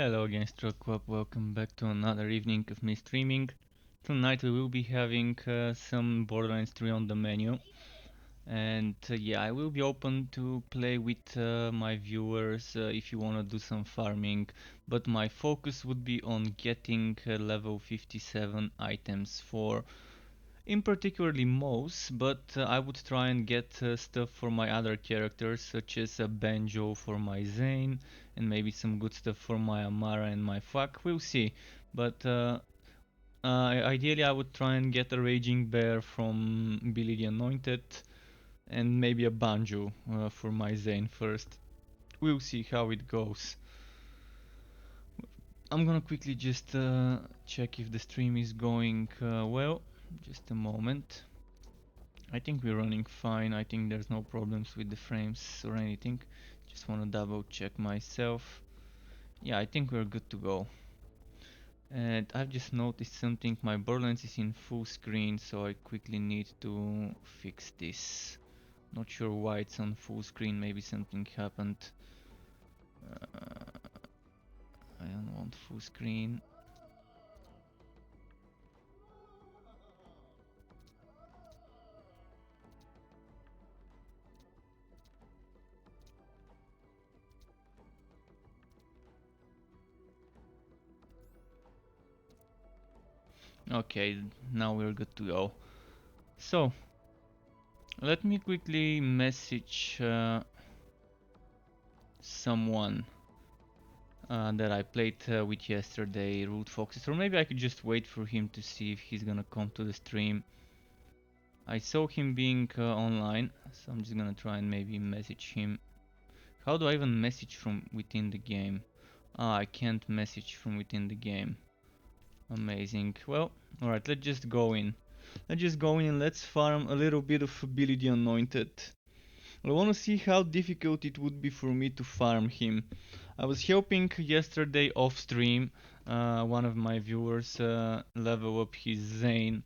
Hello again, Stroke. Welcome back to another evening of me streaming. Tonight we will be having some Borderlands 3 on the menu. And yeah, I will be open to play with my viewers if you wanna do some farming. But my focus would be on getting level 57 items for in particularly Mouse, but I would try and get stuff for my other characters, such as a Banjo for my Zane, and maybe some good stuff for my Amara and my Fuck. We'll see. But ideally, I would try and get a Raging Bear from Billy the Anointed, and maybe a Banjo for my Zane first. We'll see how it goes. I'm gonna quickly just check if the stream is going well. Just a moment. I think we're running fine. I think there's no problems with the frames or anything. Just want to double check myself. Yeah, I think we're good to go. And I've just noticed something. My Borderlands is in full screen, so I quickly need to fix this. Not sure why it's on full screen. Maybe something happened. I don't want full screen. Okay, now we're good to go. So, let me quickly message someone that I played with yesterday, Root Foxes, or maybe I could just wait for him to see if he's gonna come to the stream. I saw him being online, so I'm just gonna try and maybe message him. How do I even message from within the game? Ah, I can't message from within the game. Amazing. Well, alright, let's just go in. Let's just go in and let's farm a little bit of Billy the Anointed. I wanna see how difficult it would be for me to farm him. I was helping yesterday off stream one of my viewers level up his Zane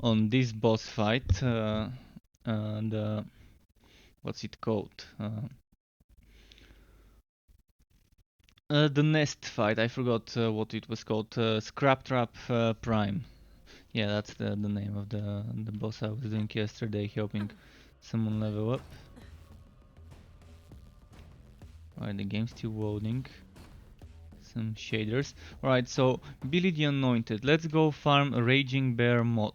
on this boss fight and what's it called? The nest fight. I forgot what it was called. Scrap Trap Prime. Yeah, that's the name of the boss I was doing yesterday, helping someone level up. Alright, the game's still loading. Some shaders. Alright, so Billy the Anointed. Let's go farm a Raging Bear mod.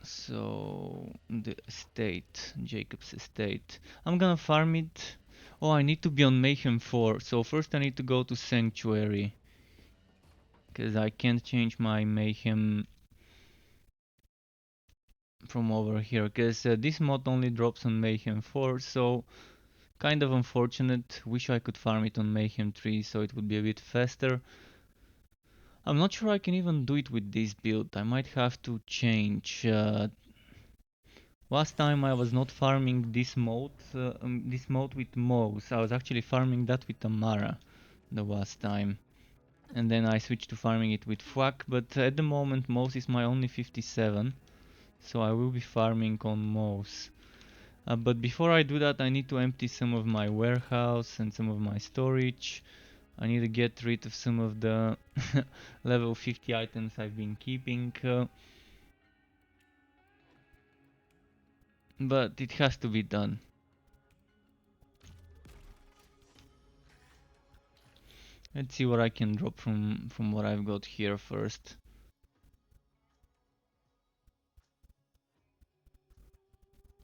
So the estate, Jacob's estate. I'm gonna farm it. Oh, I need to be on Mayhem 4. So first I need to go to Sanctuary. Because I can't change my Mayhem from over here. Because this mod only drops on Mayhem 4. So kind of unfortunate. Wish I could farm it on Mayhem 3 so it would be a bit faster. I'm not sure I can even do it with this build. I might have to change. Last time I was not farming this mode with Mouse. I was actually farming that with Amara the last time. And then I switched to farming it with Fwak, but at the moment Mouse is my only 57. So I will be farming on Mouse. But before I do that I need to empty some of my warehouse and some of my storage. I need to get rid of some of the level 50 items I've been keeping. But it has to be done. Let's see what I can drop from what I've got here first.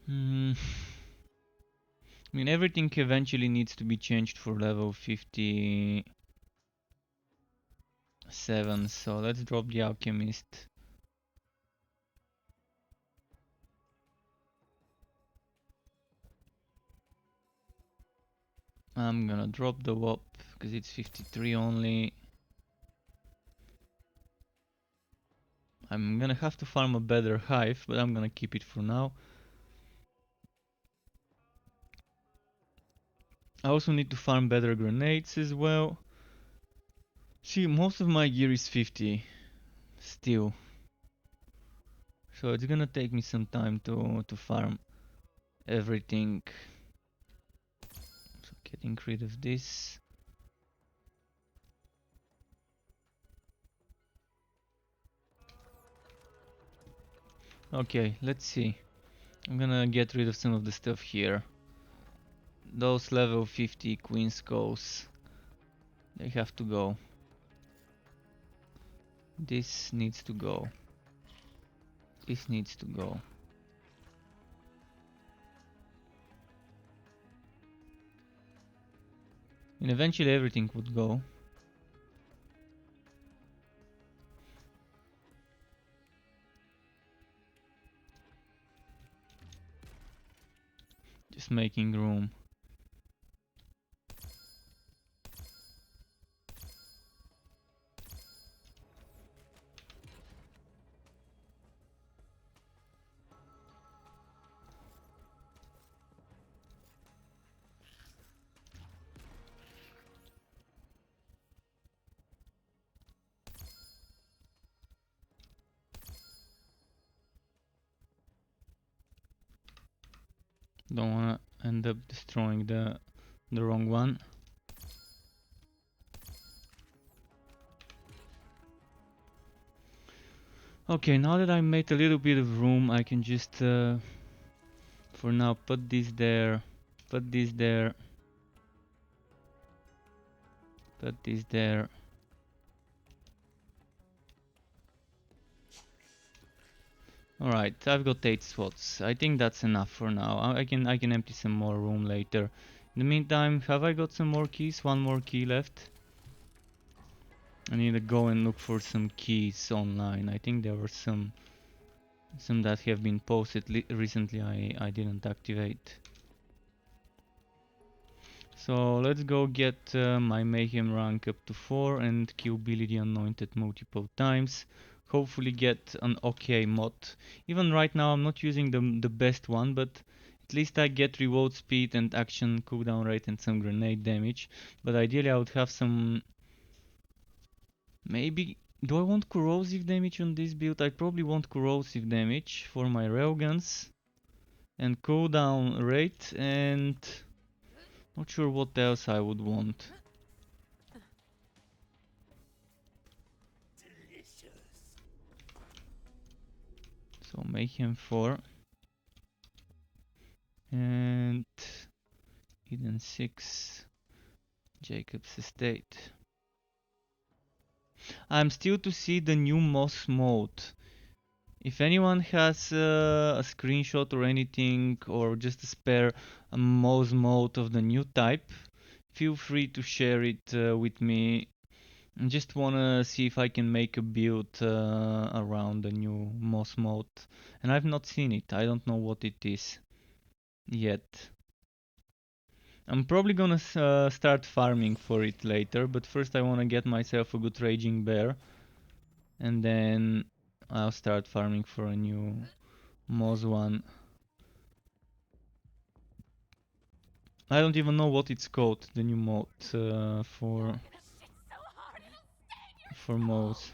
I mean, everything eventually needs to be changed for level 57, so let's drop the Alchemist. I'm gonna drop the WOP because it's 53 only. I'm gonna have to farm a better hive, but I'm gonna keep it for now. I also need to farm better grenades as well. See, most of my gear is 50 still. So it's gonna take me some time to farm everything. So getting rid of this. Okay, let's see. I'm gonna get rid of some of the stuff here. Those level 50 queen skulls, they have to go. This needs to go. This needs to go. And eventually everything would go. Just making room. Don't wanna end up destroying the wrong one. Okay, now that I made a little bit of room, I can just for now put this there, put this there, put this there. Alright, I've got 8 spots. I think that's enough for now. I can empty some more room later. In the meantime, have I got some more keys? One more key left. I need to go and look for some keys online. I think there were some that have been posted recently. I didn't activate. So let's go get my mayhem rank up to 4 and kill Billy the Anointed multiple times. Hopefully get an okay mod. Even right now I'm not using the best one, but at least I get reload speed and action cooldown rate and some grenade damage. But ideally I would have some... Maybe... Do I want corrosive damage on this build? I probably want corrosive damage for my railguns. And cooldown rate and... Not sure what else I would want. So Mayhem 4 and Eden 6, Jacob's Estate. I'm still to see the new Moss mode. If anyone has a screenshot or anything, or just a spare Moss mode of the new type, feel free to share it with me. I just wanna see if I can make a build around the new Moss mode. And I've not seen it, I don't know what it is yet. I'm probably gonna start farming for it later, but first I wanna get myself a good raging bear. And then I'll start farming for a new Moss one. I don't even know what it's called, the new mod for Moss.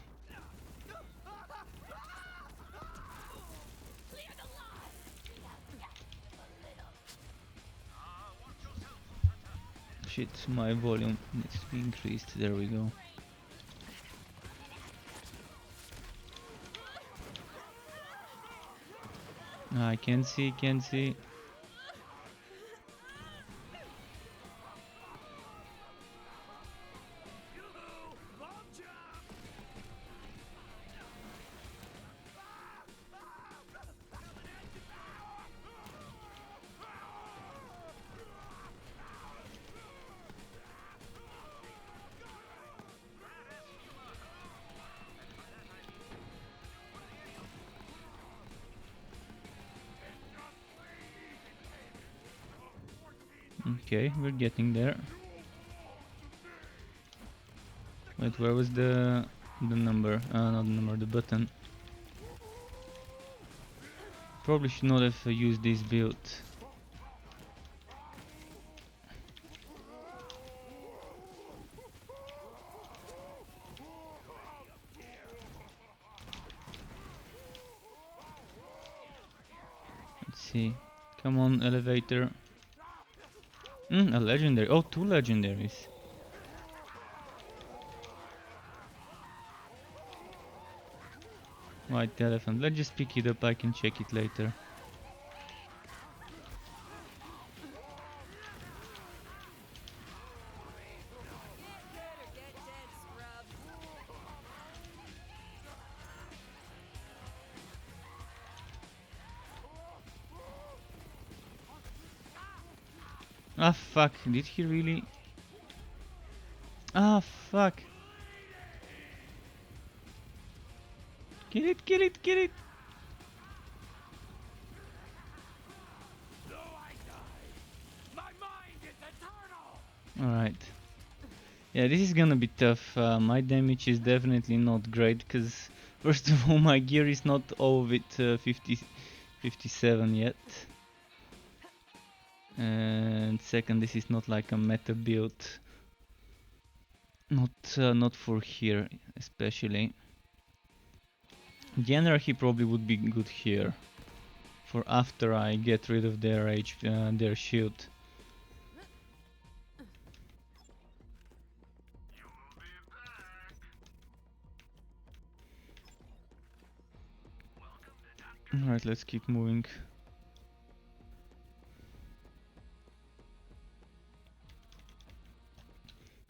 Shit, my volume needs to be increased. There we go. I can see, can see. Okay, we're getting there. Wait, where was the number? Not the number, the button. Probably should not have used this build. Let's see. Come on, elevator. A legendary. Oh, 2 legendaries. White elephant. Let's just pick it up, I can check it later. Ah fuck, did he really? Ah fuck. Get it, get it, get it! Alright. Yeah, this is gonna be tough. My damage is definitely not great, because first of all my gear is not all of it 57 yet. And second, this is not like a meta build. Not for here, especially. General, he probably would be good here. For after I get rid of their their shield. Alright, let's keep moving.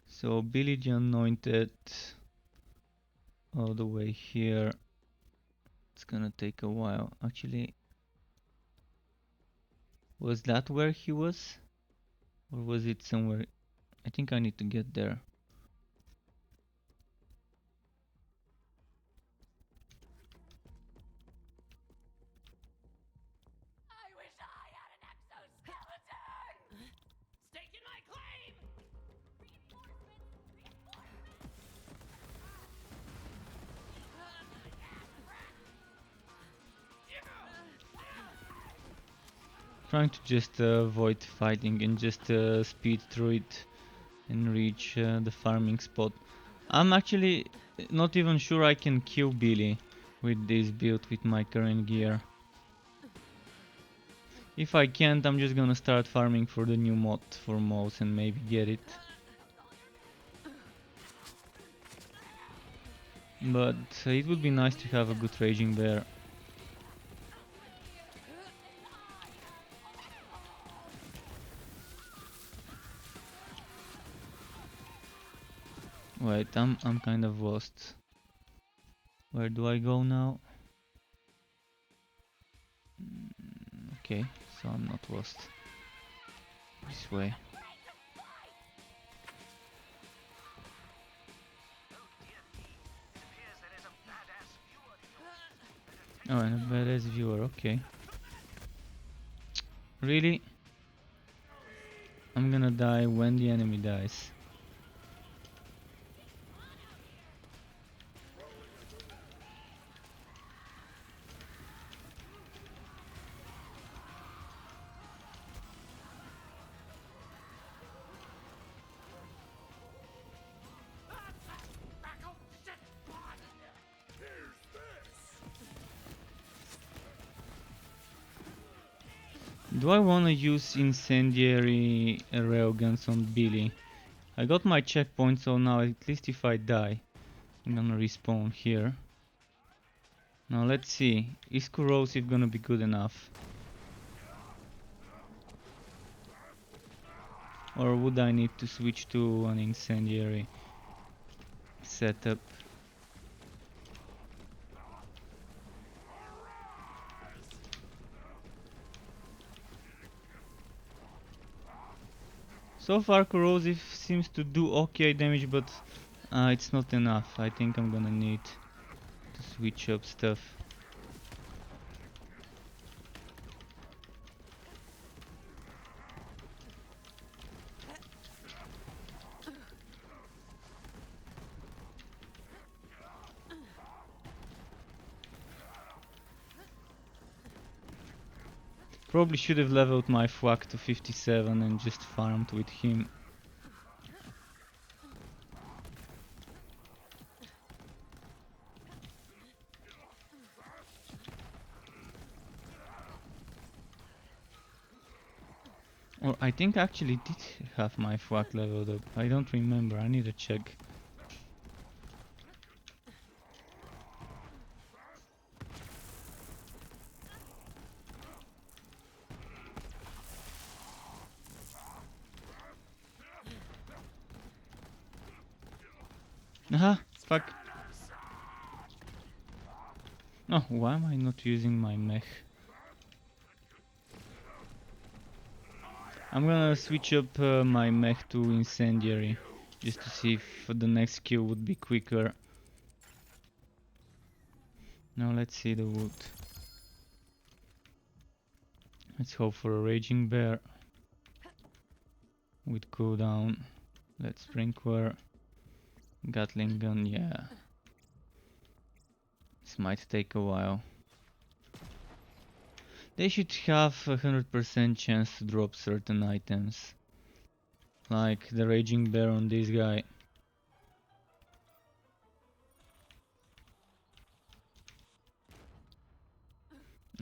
So Billy the Anointed all the way here. It's gonna take a while. Actually, was that where he was? Or was it somewhere? I think I need to get there. Trying to just avoid fighting and just speed through it and reach the farming spot. I'm actually not even sure I can kill Billy with this build with my current gear. If I can't, I'm just gonna start farming for the new mod for mouse and maybe get it. But it would be nice to have a good raging bear. Wait, I'm kind of lost. Where do I go now? Okay, so I'm not lost. This way. Oh, and a badass viewer, okay. Really? I'm gonna die when the enemy dies. Do I wanna use incendiary railguns on Billy? I got my checkpoint, so now at least if I die, I'm gonna respawn here. Now let's see, is corrosive gonna be good enough? Or would I need to switch to an incendiary setup? So far corrosive seems to do okay damage, but it's not enough. I think I'm gonna need to switch up stuff. Probably should have leveled my flak to 57 and just farmed with him. Or I think I actually did have my flak leveled up. I don't remember, I need to check. Aha, fuck. Oh, why am I not using my mech? I'm gonna switch up my mech to incendiary, just to see if the next kill would be quicker. Now let's see the wood. Let's hope for a raging bear with cooldown. Let's sprinkler. Gatling gun, yeah. This might take a while. They should have 100% chance to drop certain items. Like the raging bear on this guy.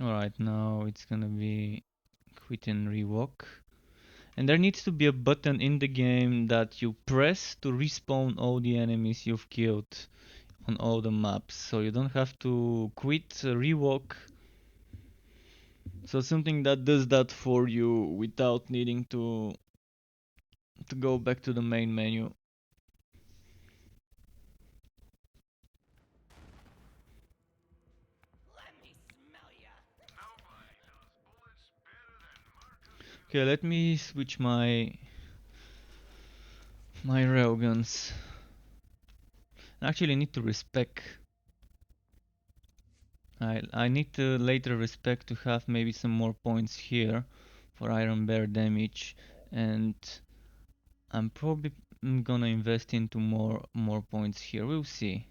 Alright, now it's gonna be quit and rewalk. And there needs to be a button in the game that you press to respawn all the enemies you've killed on all the maps. So you don't have to quit, rewalk. So something that does that for you without needing to go back to the main menu. Okay, let me switch my railguns. I actually need to respec. I need to later respec to have maybe some more points here for Iron Bear damage, and I'm probably gonna invest into more points here. We'll see.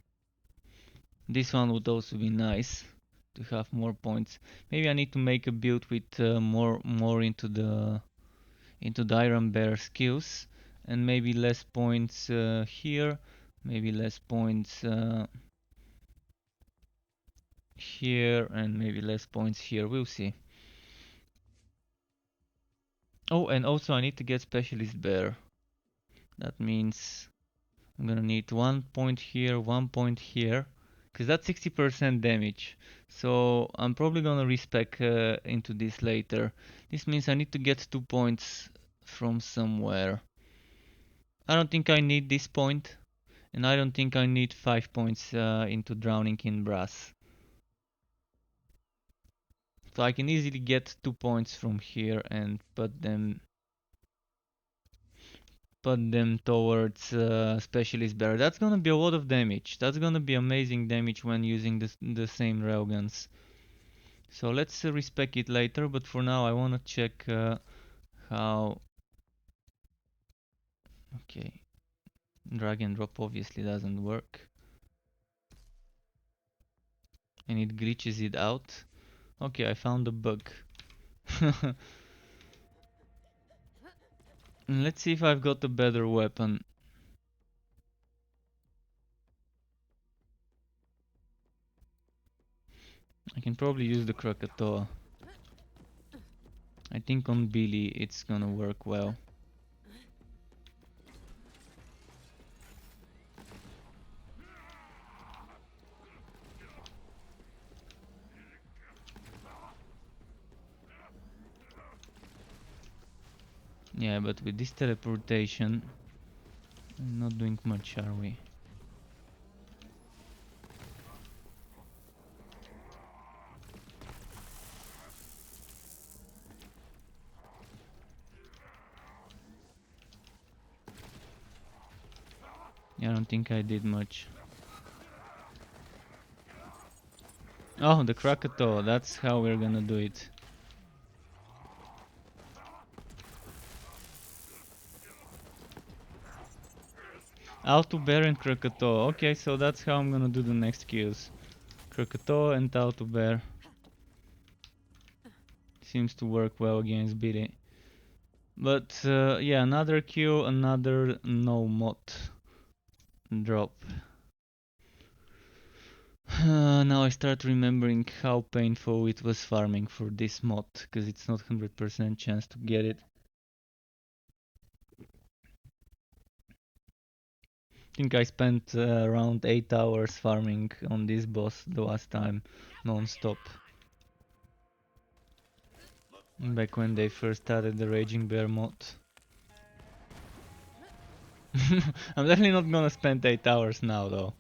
This one would also be nice to have more points. Maybe I need to make a build with more into the Iron Bear skills, and maybe less points here, maybe less points here, and maybe less points here. We'll see. Oh, and also I need to get Specialist Bear. That means I'm gonna need 1 point here, 1 point here, because that's 60% damage. So I'm probably gonna respec into this later. This means I need to get 2 points from somewhere. I don't think I need this point, and I don't think I need 5 points into Drowning in Brass. So I can easily get 2 points from here and put them towards Specialist Bear. That's gonna be a lot of damage. That's gonna be amazing damage when using the same railguns. So let's respec it later, but for now I wanna check how... Okay, drag and drop obviously doesn't work. And it glitches it out. Okay, I found a bug. Let's see if I've got a better weapon. I can probably use the Krakatoa. I think on Billy it's gonna work well. Yeah, but with this teleportation, I'm not doing much, are we? Yeah, I don't think I did much. Oh, the Krakatoa, that's how we're gonna do it. Auto Bear and Krakatoa. Okay, so that's how I'm gonna do the next kills. Krakatoa and Auto Bear. Seems to work well against Billy. But yeah, another kill, another no mod drop. Now I start remembering how painful it was farming for this mod, because it's not 100% chance to get it. I think I spent around 8 hours farming on this boss the last time, non-stop. Back when they first started the Raging Bear mod. I'm definitely not gonna spend 8 hours now though.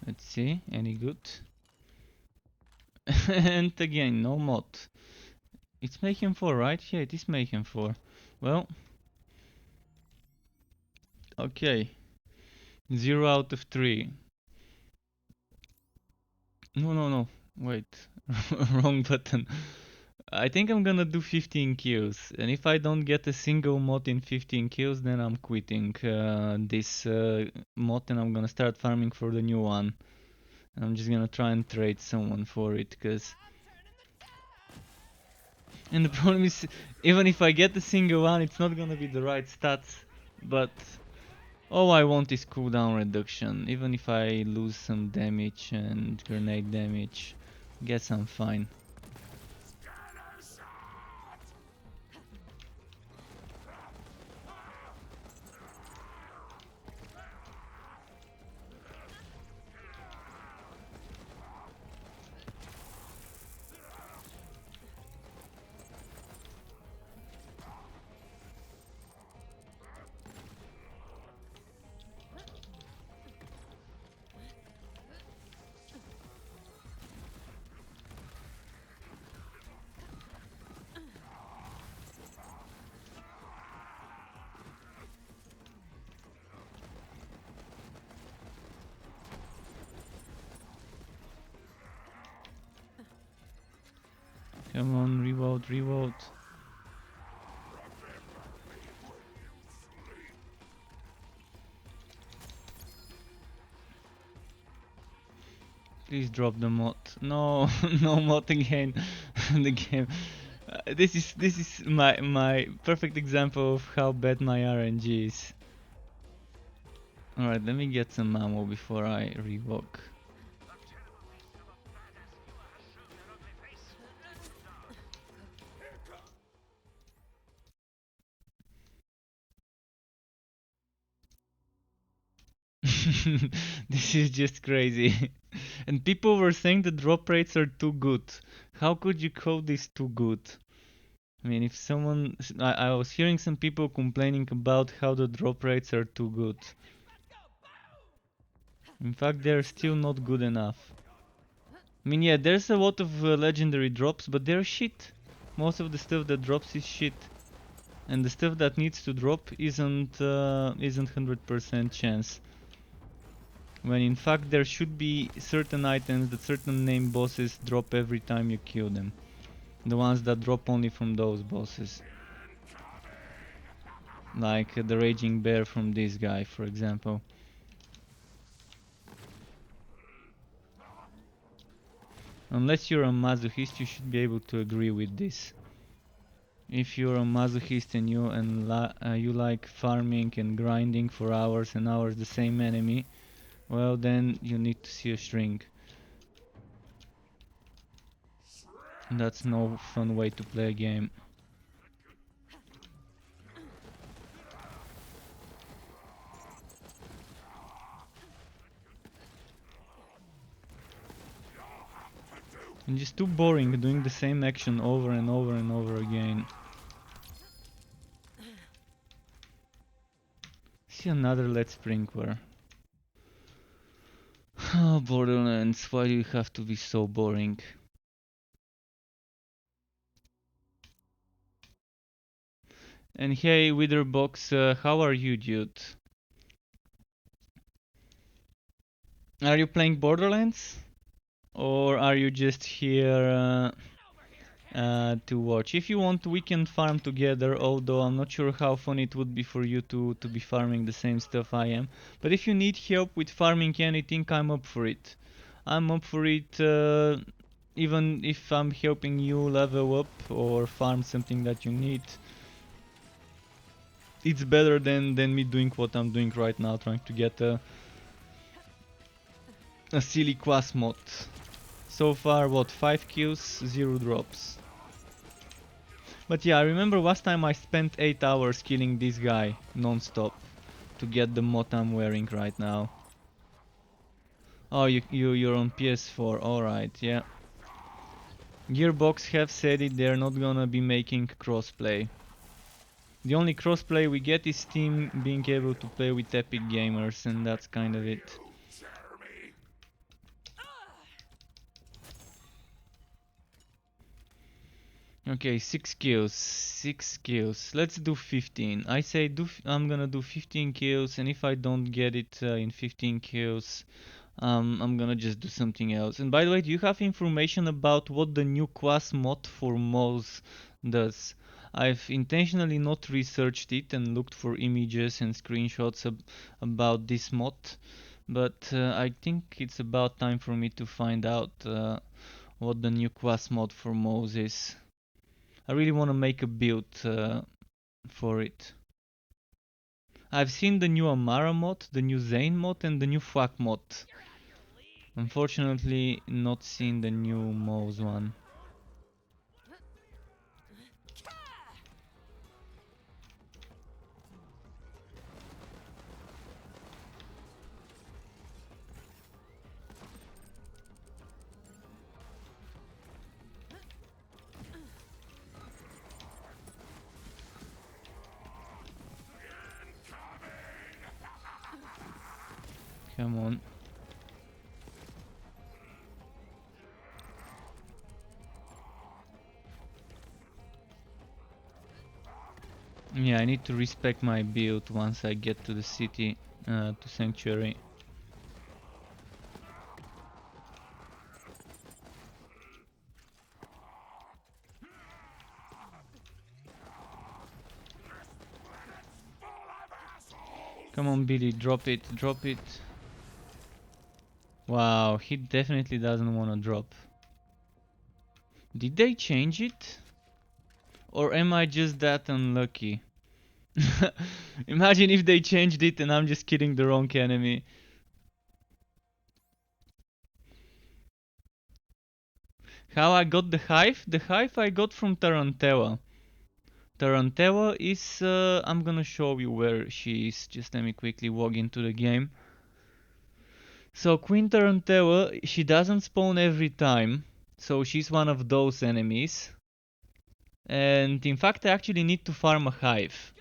Let's see, any good? And again, no mod. It's Mayhem 4, right? Yeah, it is Mayhem 4. Well, okay. 0 out of 3. No, no, no. Wait. Wrong button. I think I'm gonna do 15 kills. And if I don't get a single mod in 15 kills, then I'm quitting this mod and I'm gonna start farming for the new one. I'm just gonna try and trade someone for it, cause... And the problem is, even if I get a single one, it's not gonna be the right stats. But all I want is cooldown reduction. Even if I lose some damage and grenade damage, guess I'm fine. Come on, reload, reload. Please drop the mod. No, no mod again. The game. This is my perfect example of how bad my RNG is. Alright, let me get some ammo before I revoke. This is just crazy. And people were saying the drop rates are too good. How could you call this too good? I mean, if someone... I was hearing some people complaining about how the drop rates are too good. In fact, they're still not good enough. I mean, yeah, there's a lot of legendary drops, but they're shit. Most of the stuff that drops is shit. And the stuff that needs to drop isn't 100% chance. When in fact there should be certain items that certain named bosses drop every time you kill them. The ones that drop only from those bosses. Like the Raging Bear from this guy, for example. Unless you're a masochist, you should be able to agree with this. If you're a masochist and you like farming and grinding for hours and hours the same enemy, well then you need to see a shrink. That's no fun way to play a game. And just too boring doing the same action over and over and over again. See another Let's Sprinkler. Oh, Borderlands, why do you have to be so boring? And hey, Witherbox, how are you, dude? Are you playing Borderlands? Or are you just here to watch? If you want, we can farm together, although I'm not sure how fun it would be for you to be farming the same stuff I am. But if you need help with farming anything, I'm up for it. I'm up for it. Even if I'm helping you level up or farm something that you need, it's better than me doing what I'm doing right now, trying to get a silly quas mod. So far, what, 5 kills, 0 drops. But yeah, I remember last time I spent 8 hours killing this guy non-stop to get the mod I'm wearing right now. Oh, you're on PS4, alright, yeah. Gearbox have said it, they're not gonna be making crossplay. The only crossplay we get is Steam being able to play with Epic Gamers, and that's kind of it. Okay, 6 kills, 6 kills. Let's do 15. I say I'm gonna do 15 kills, and if I don't get it in 15 kills, I'm gonna just do something else. And by the way, do you have information about what the new class mod for Moz does? I've intentionally not researched it and looked for images and screenshots about this mod, but I think it's about time for me to find out what the new class mod for Moz is. I really want to make a build for it. I've seen the new Amara mod, the new Zane mod, and the new Flak mod. Unfortunately, not seen the new Moz one. Come on. Yeah, I need to respect my build once I get to the city, to Sanctuary. Come on, Billy, drop it, drop it. Wow, he definitely doesn't want to drop. Did they change it? Or am I just that unlucky? Imagine if they changed it and I'm just killing the wrong enemy. How I got the hive? The hive I got from Tarantella. Tarantella is... I'm gonna show you where she is. Just let me quickly log into the game. So Queen Tarantella, she doesn't spawn every time. So she's one of those enemies. And in fact I actually need to farm a hive.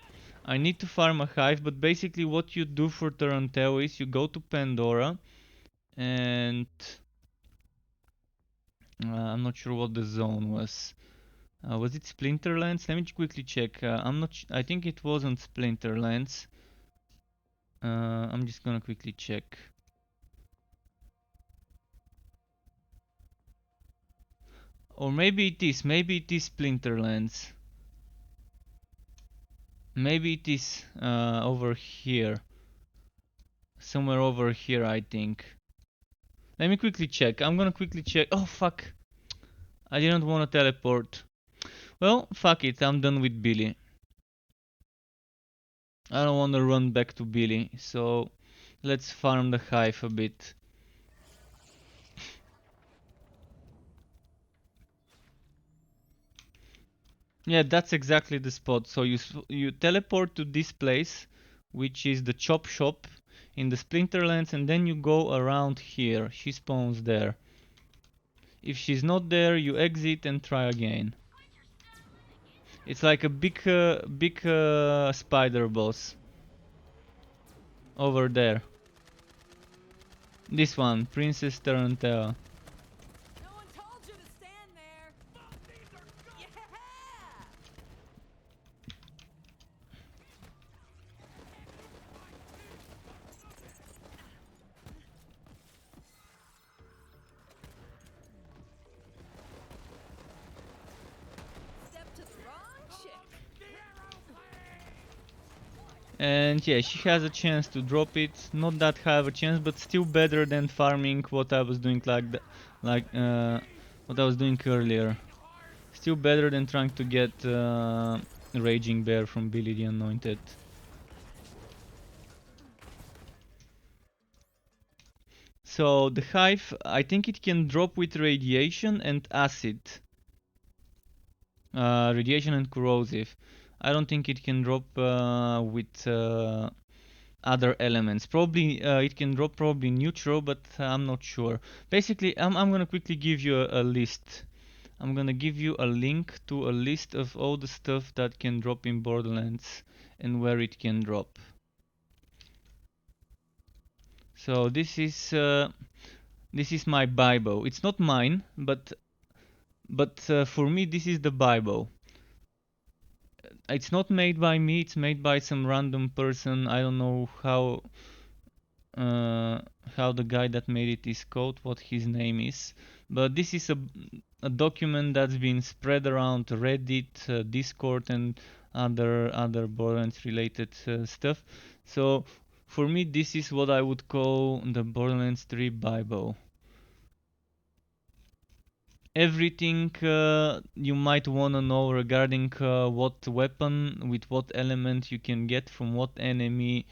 I need to farm a hive, but basically what you do for Tarantella is you go to Pandora and... I'm not sure what the zone was. Was it Splinterlands? Let me quickly check. I'm not. I think it wasn't Splinterlands. I'm just gonna quickly check. Or maybe it is. Maybe it is Splinterlands. Maybe it is over here. Somewhere over here, I think. Let me quickly check. I'm gonna quickly check. Oh fuck! I didn't want to teleport. Well, fuck it. I'm done with Billy. I don't want to run back to Billy. So let's farm the hive a bit. Yeah, that's exactly the spot. So you teleport to this place, which is the chop shop in the Splinterlands, and then you go around here. She spawns there. If she's not there, you exit and try again. It's like a big spider boss over there. This one, Princess Tarantella. No one told you to stand there. Yeah! Step to the wrong chick. And yeah, she has a chance to drop it. Not that high of a chance, but still better than farming what I was doing what I was doing earlier. Still better than trying to get Raging Bear from Billy the Anointed. So the hive, I think it can drop with radiation and acid. Radiation and corrosive. I don't think it can drop with other elements. Probably it can drop probably neutral, but I'm not sure. Basically, I'm gonna quickly give you a list. I'm gonna give you a link to a list of all the stuff that can drop in Borderlands and where it can drop. So this is my Bible. It's not mine, but for me this is the Bible. It's not made by me. It's made by some random person. I don't know uh, how the guy that made it is called, what his name is. But this is a document that's been spread around Reddit, Discord, and other Borderlands related stuff. So for me, this is what I would call the Borderlands 3 Bible. Everything you might want to know regarding what weapon with what element you can get from what enemy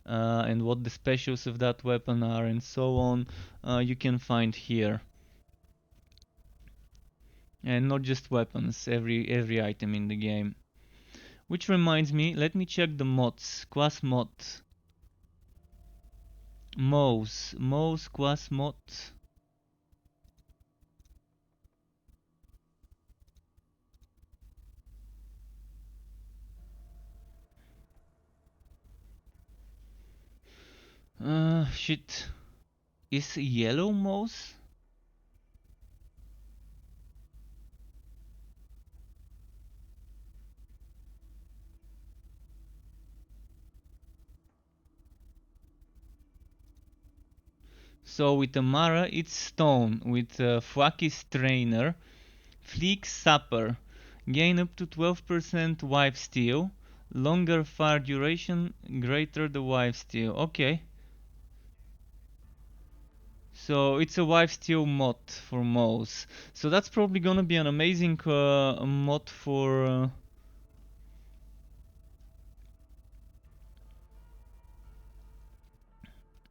and what the specials of that weapon are and so on, you can find here. And not just weapons, every item in the game. Which reminds me, let me check the mods. Quas mod. Mouse quas mod. Shit. Is yellow mouse? So with Amara, it's stone. With Fuaki Strainer, Fleek Sapper, gain up to 12% wipe steal, longer fire duration, greater the wipe steal. Okay. So it's a wipe steal mod for Mouse. So that's probably gonna be an amazing mod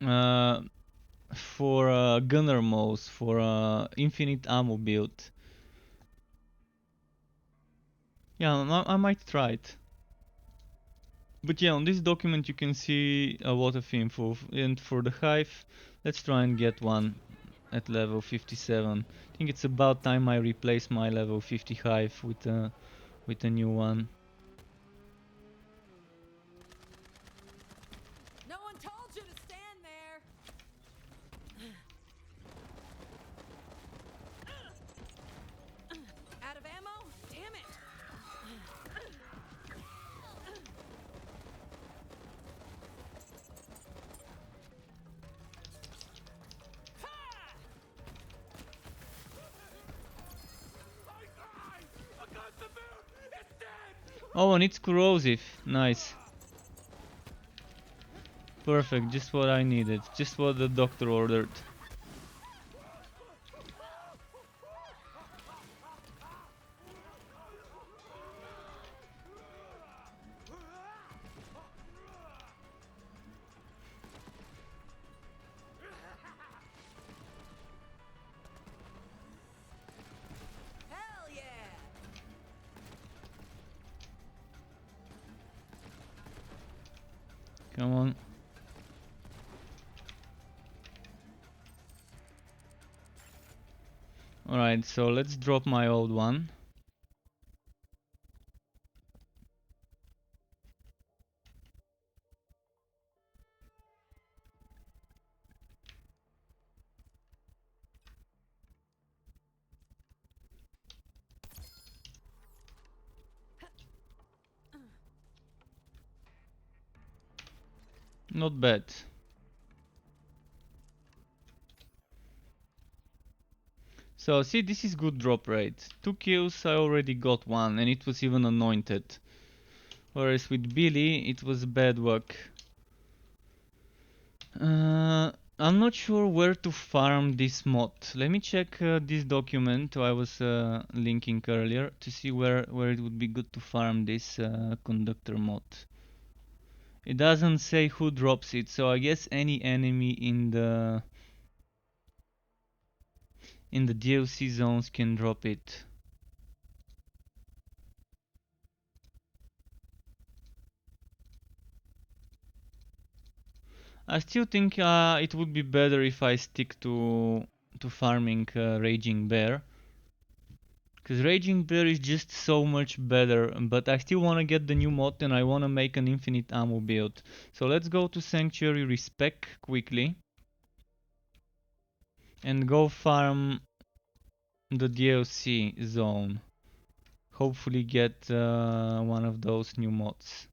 uh, for Gunner Mouse, for infinite ammo build. Yeah, I might try it. But yeah, on this document you can see a lot of info. And for the hive, let's try and get one at level 57. I think it's about time I replace my level 50 hive with a new one. No one told you to stand there. Out of ammo? Damn it. Oh, and it's corrosive. Nice. Perfect, just what I needed. Just what the doctor ordered. Hell yeah. Come on. Alright, so let's drop my old one. Not bad. So see, this is good drop rate. 2 kills, I already got one, and it was even anointed. Whereas with Billy, it was bad luck. I'm not sure where to farm this mod. Let me check this document I was linking earlier to see where it would be good to farm this conductor mod. It doesn't say who drops it, so I guess any enemy in the DLC zones can drop it. I still think it would be better if I stick to farming Raging Bear. Because Raging Bear is just so much better, but I still want to get the new mod and I want to make an infinite ammo build. So let's go to Sanctuary Respec quickly. And go farm the DLC zone. Hopefully get one of those new mods.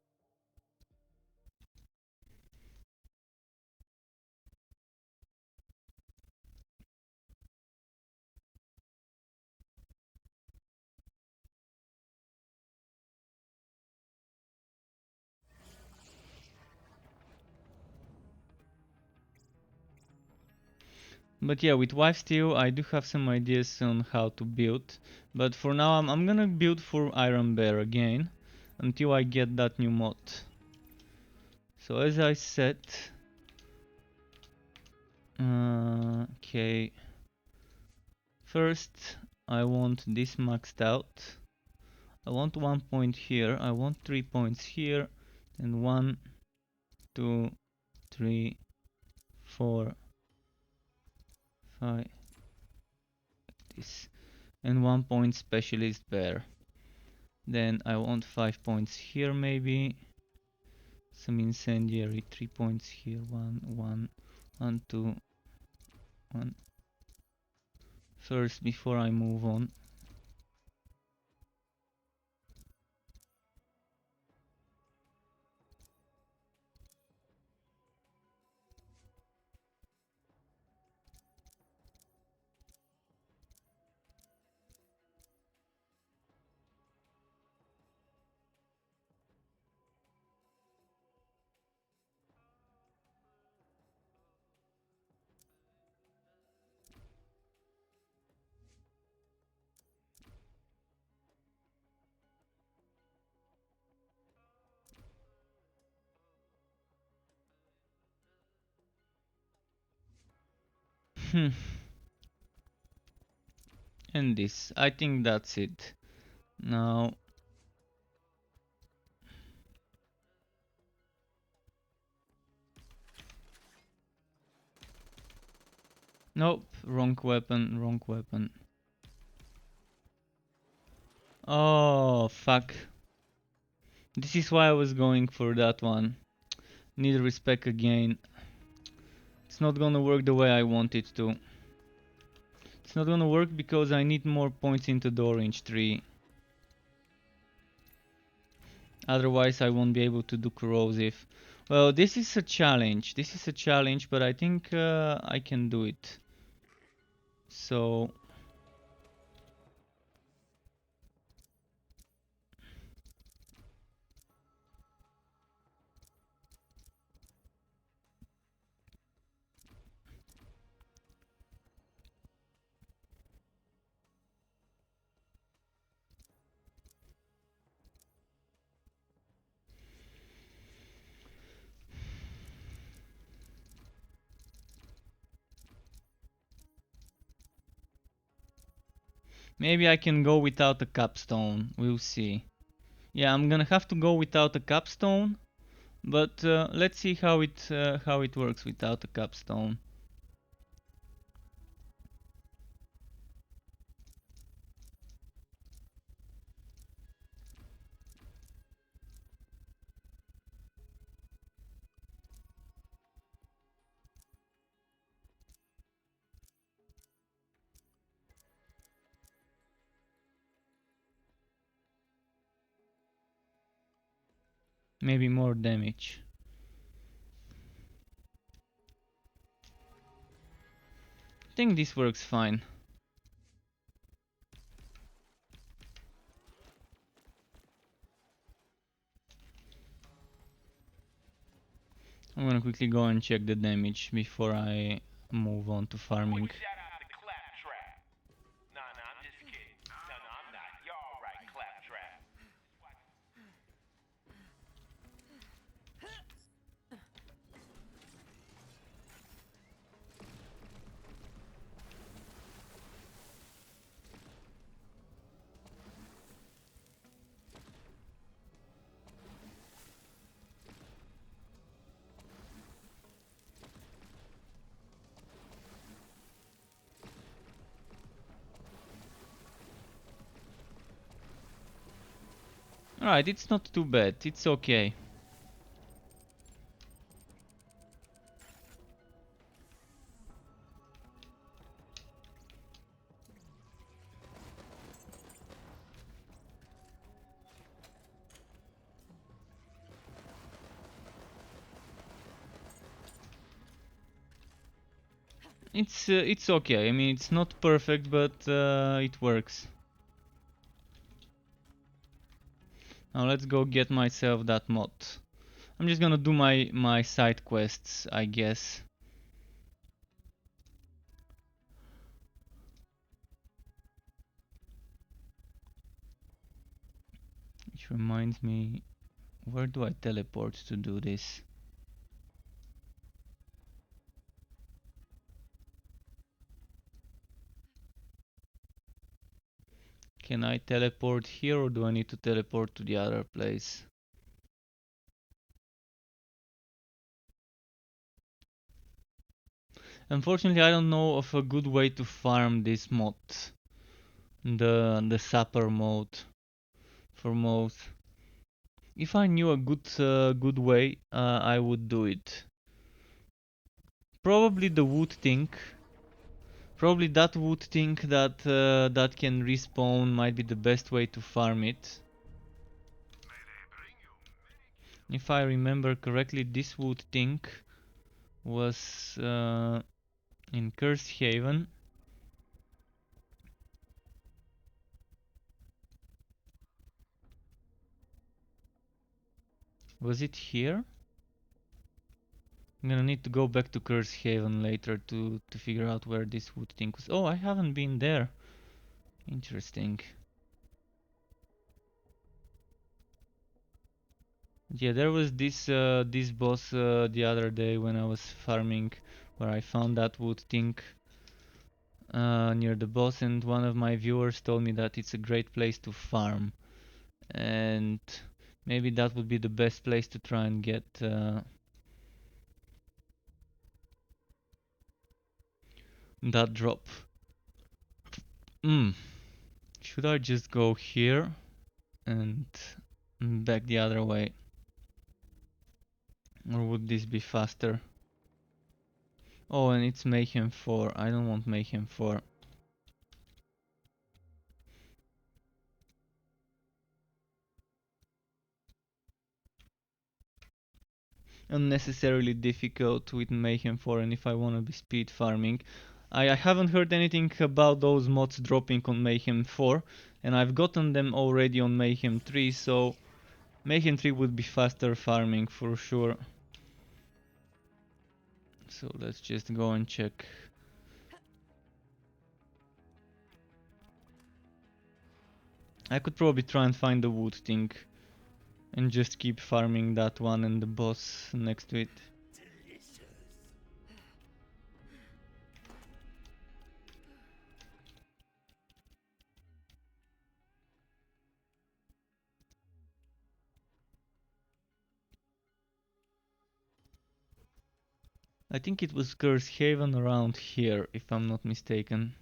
But yeah, with Lifesteal I do have some ideas on how to build. But for now I'm gonna build for Iron Bear again until I get that new mod. So as I said, okay, first I want this maxed out. I want 1 point here, I want 3 points here, and 1, 2, 3, 4, 5, this, and 1 point specialist bear. Then I want 5 points here maybe, some incendiary, 3 points here, 1, 1, 1, 2, 1. First, before I move on, and this, I think that's it. Now, nope, wrong weapon, wrong weapon. Oh, fuck. This is why I was going for that one. Need respect again. It's not gonna work the way I want it to. It's not gonna work because I need more points into the orange tree. Otherwise I won't be able to do corrosive. Well, this is a challenge. This is a challenge, but I think I can do it. So... maybe I can go without a capstone. We'll see. Yeah, I'm gonna have to go without a capstone. But let's see how it works without a capstone. Maybe more damage. I think this works fine. quickly go and check the damage before I move on to farming. Shout out to Claptrap. Nah, I'm just kidding. No, I'm not. You're all right, Claptrap. Alright, it's not too bad, it's okay. It's okay. I mean, it's not perfect, but it works. Now let's go get myself that mod. I'm just gonna do my side quests, I guess. Which reminds me, where do I teleport to do this? Can I teleport here or do I need to teleport to the other place? Unfortunately, I don't know of a good way to farm this mod. The sapper mode for most. If I knew a good way, I would do it. Probably the wood thing. Probably that wood thing that can respawn might be the best way to farm it. If I remember correctly, this wood thing was in Cursed Haven. Was it here? I'm gonna need to go back to Cursed Haven later to figure out where this wood thing was. Oh, I haven't been there. Interesting. Yeah, there was this boss the other day when I was farming, where I found that wood thing near the boss, and one of my viewers told me that it's a great place to farm, and maybe that would be the best place to try and get that drop. Should I just go here and back the other way? Or would this be faster? Oh, and it's Mayhem 4. I don't want Mayhem 4. Unnecessarily difficult with Mayhem 4, and if I want to be speed farming. I haven't heard anything about those mods dropping on Mayhem 4, and I've gotten them already on Mayhem 3, so Mayhem 3 would be faster farming for sure. So let's just go and check. I could probably try and find the wood thing and just keep farming that one and the boss next to it. I think it was Curse Haven around here, if I'm not mistaken.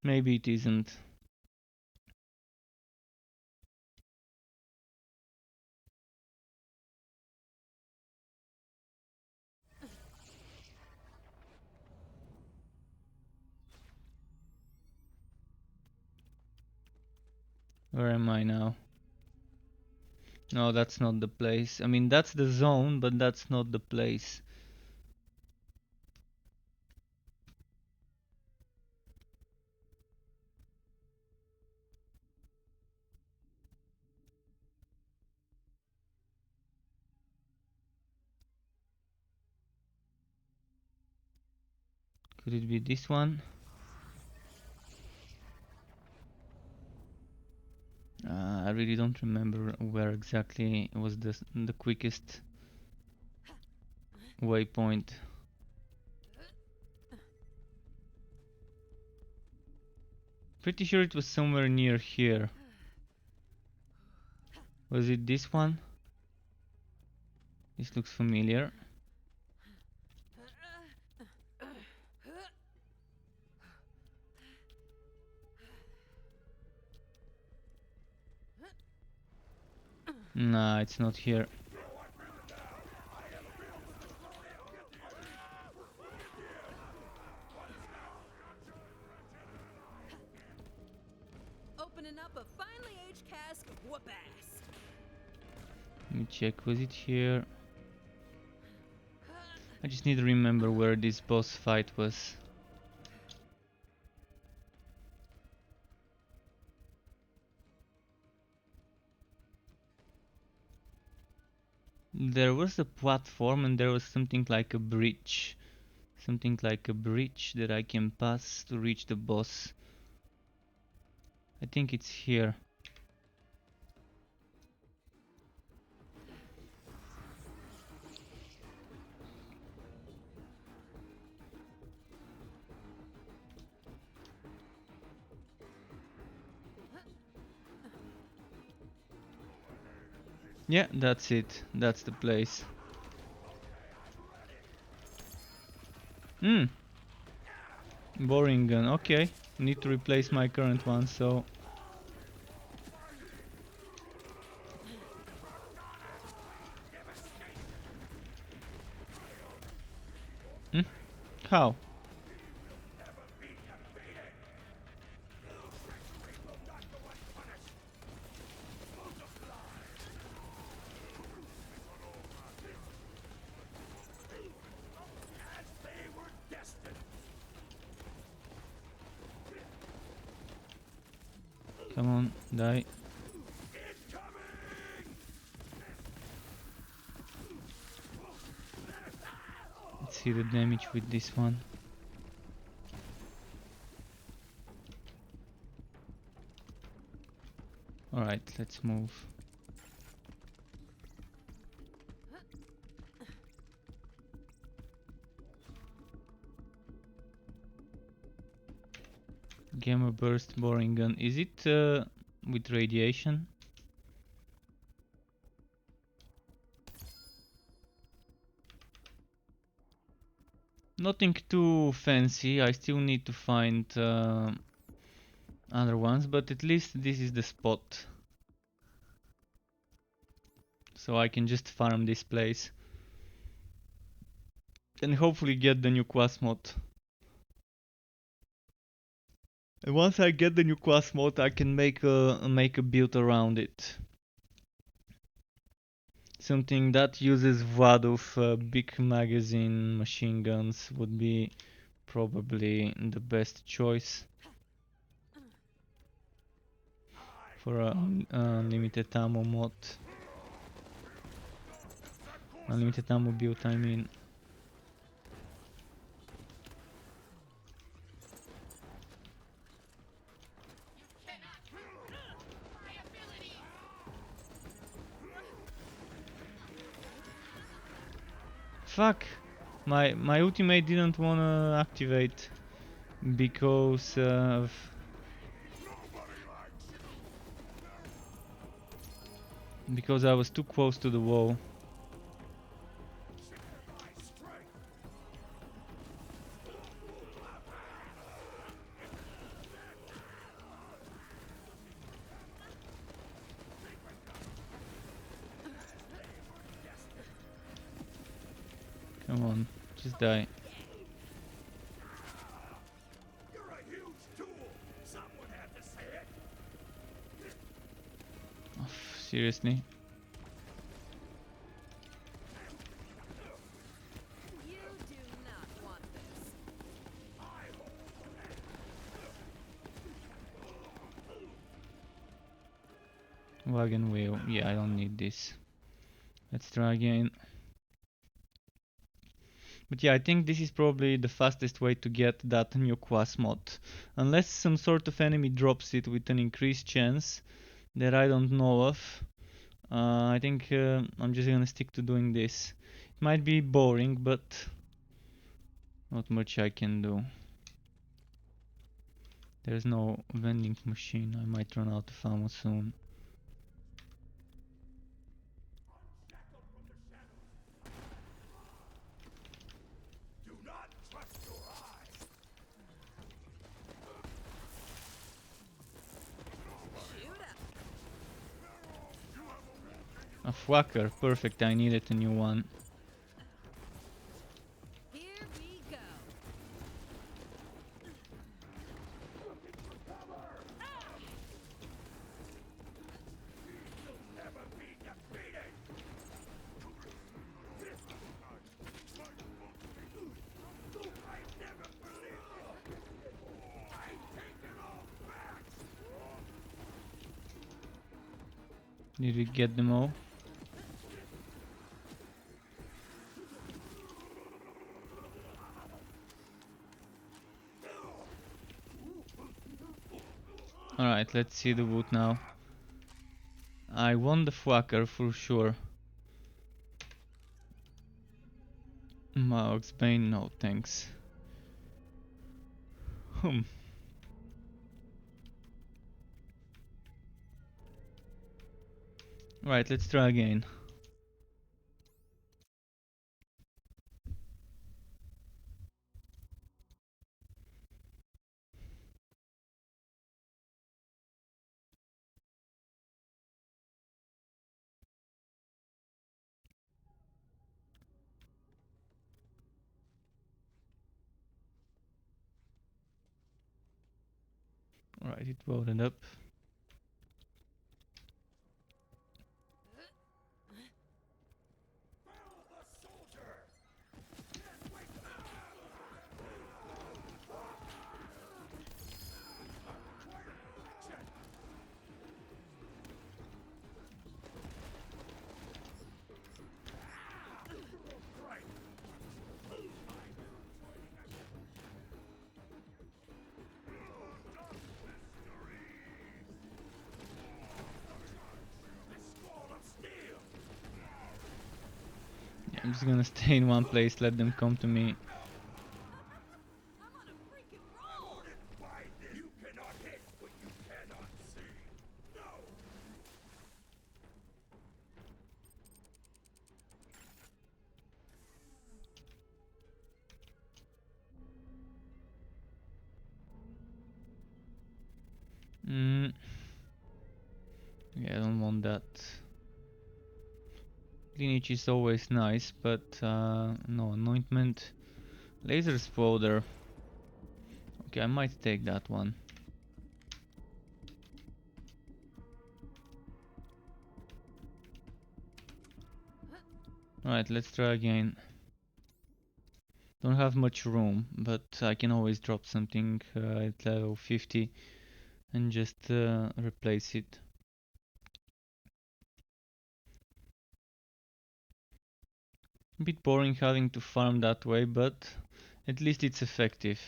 Maybe it isn't. Where am I now? No, that's not the place. I mean, that's the zone, but that's not the place. Could it be this one? I really don't remember where exactly was the quickest waypoint. Pretty sure it was somewhere near here. Was it this one? This looks familiar. Nah, it's not here. Opening up a finely aged cask of whoop ass. Let me check, was it here? I just need to remember where this boss fight was. There was a platform and there was something like a bridge. Something like a bridge that I can pass to reach the boss. I think it's here. Yeah, that's it. That's the place. Boring gun. Okay. Need to replace my current one, so... How? Come on, die. Let's see the damage with this one. Alright, let's move. Gamma burst boring gun. Is it with radiation? Nothing too fancy. I still need to find other ones, but at least this is the spot. So I can just farm this place. And hopefully get the new class mod. And once I get the new class mod, I can make a build around it. Something that uses VAD of big magazine machine guns would be probably the best choice for a unlimited ammo mod. Unlimited ammo build, I mean. Fuck! My ultimate didn't wanna activate because of... Because I was too close to the wall. Come on, just die. Oh, seriously? You do not want this. Wagon wheel. Yeah, I don't need this. Let's try again. But yeah, I think this is probably the fastest way to get that new quas mod. Unless some sort of enemy drops it with an increased chance that I don't know of. I think I'm just gonna stick to doing this. It might be boring, but not much I can do. There's no vending machine. I might run out of ammo soon. A Fwacker, perfect, I needed a new one. Here we go. Did we get them all? Alright, let's see the wood now. I won the Fwacker for sure. Maox Bane, no thanks. Hmm. Right, let's try again. Alright, it loaded up. Yeah, I'm just gonna stay in one place, let them come to me. I'm on a freaking roll. You cannot hit what you cannot see. No. Mm. Yeah, I don't want that. Lineage is always nice, but no anointment. Laser Sploder. Okay, I might take that one. Alright, let's try again. Don't have much room, but I can always drop something at level 50 and just replace it. A bit boring having to farm that way, but at least it's effective.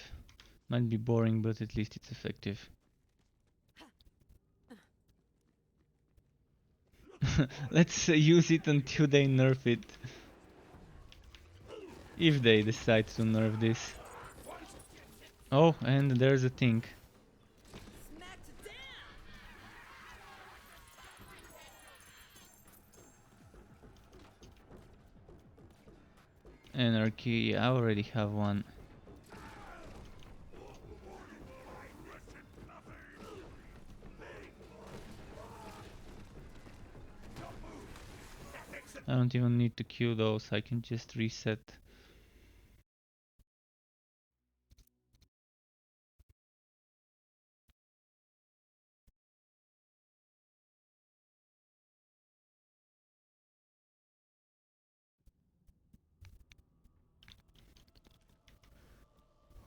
Might be boring, but at least it's effective. Let's use it until they nerf it. If they decide to nerf this. Oh, and there's a thing. Smacked down. Anarchy, I already have one. I don't even need to kill those, I can just reset.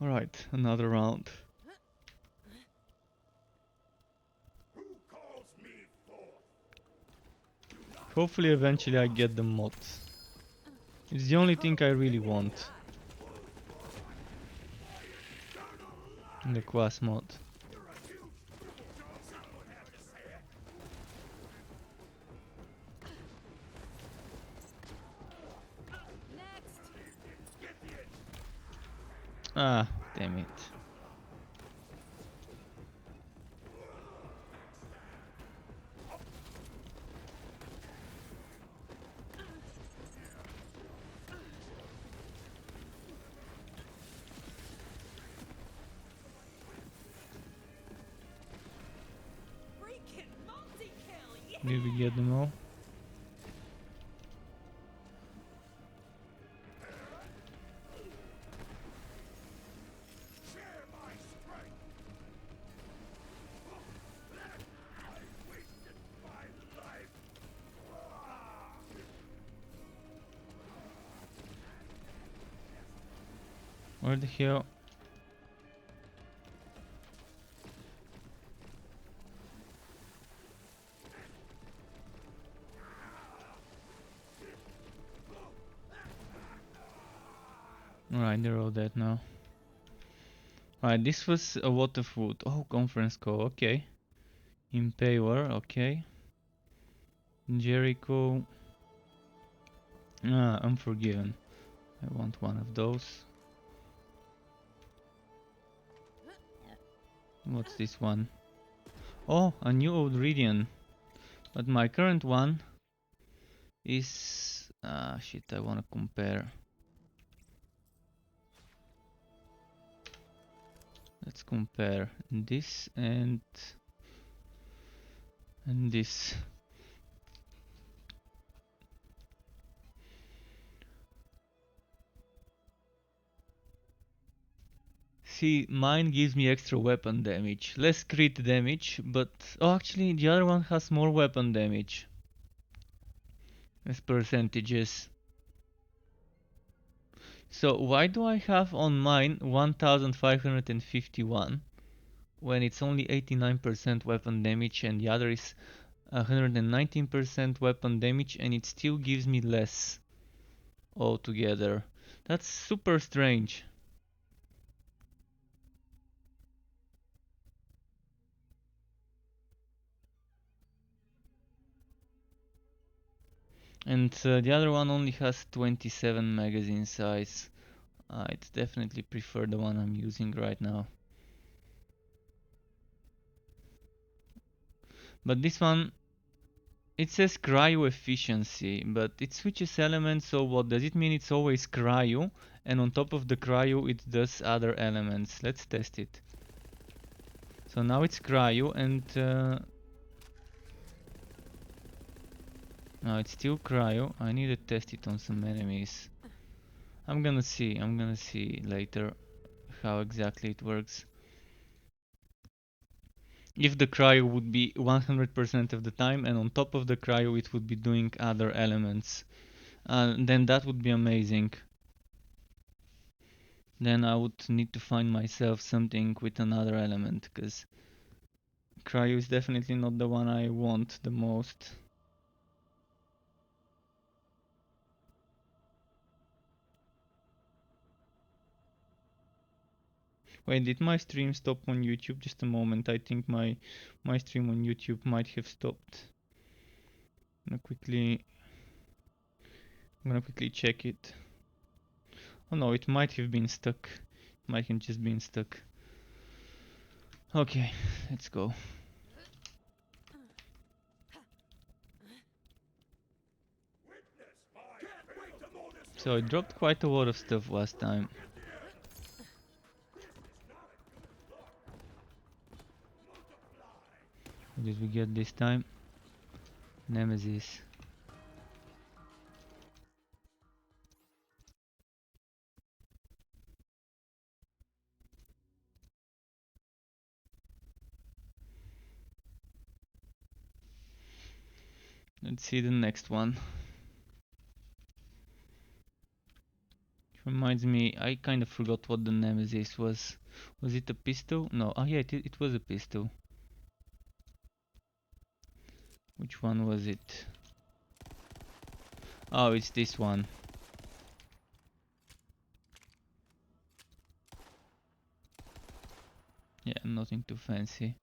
Alright, another round. Hopefully eventually I get the mods. It's the only thing I really want. The Quas mod. Next. Ah, damn it. Freaking multi-kill, yeah! Did we get them all? Where the hell? Alright, they're all dead now. Alright, this was a lot of wood. Oh, conference call, okay. Impaler, okay. Jericho. Ah, Unforgiven. I want one of those. What's this one? Oh, a new Oldridian. But my current one is... Ah, shit, I wanna compare. Let's compare this and this. See, mine gives me extra weapon damage, less crit damage, but oh, actually the other one has more weapon damage as percentages. So why do I have on mine 1551 when it's only 89% weapon damage and the other is 119% weapon damage and it still gives me less altogether? That's super strange. And the other one only has 27 magazine size. I'd definitely prefer the one I'm using right now. But this one, it says cryo efficiency, but it switches elements, so what does it mean? It's always cryo, and on top of the cryo it does other elements. Let's test it. So now it's cryo and no, it's still cryo. I need to test it on some enemies. I'm gonna see later how exactly it works. If the cryo would be 100% of the time and on top of the cryo it would be doing other elements, then that would be amazing. Then I would need to find myself something with another element, because cryo is definitely not the one I want the most. Wait, did my stream stop on YouTube? Just a moment, I think my stream on YouTube might have stopped. I'm gonna quickly check it. Oh no, it might have been stuck. It might have just been stuck. Okay, let's go. So I dropped quite a lot of stuff last time. What did we get this time? Nemesis. Let's see the next one. It reminds me, I kind of forgot what the Nemesis was. Was it a pistol? No, oh yeah, it was a pistol. Which one was it? Oh, it's this one. Yeah, nothing too fancy.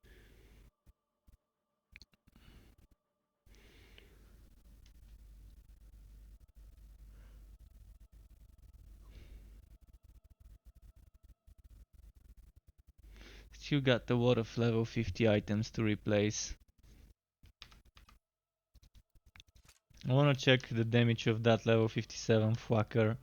Still got a lot of level 50 items to replace. I wanna check the damage of that level 57 fucker.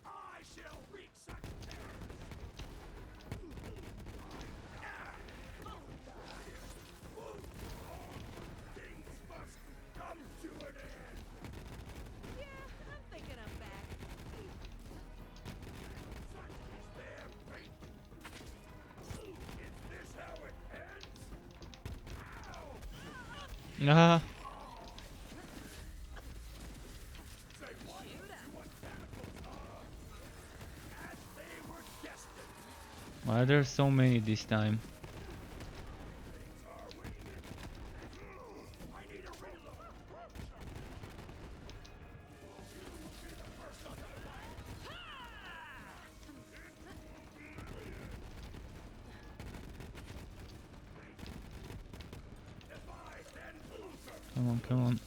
I shall wreak such terror. Things must come to an end. Yeah, I'm thinking I'm back. Such is their fate. Is this how it ends? Ow! Ah, Say what? What cannibals are? As they were destined. why are there so many this time? Things are waiting. I need a reload. If I then lose her. Come on, come on.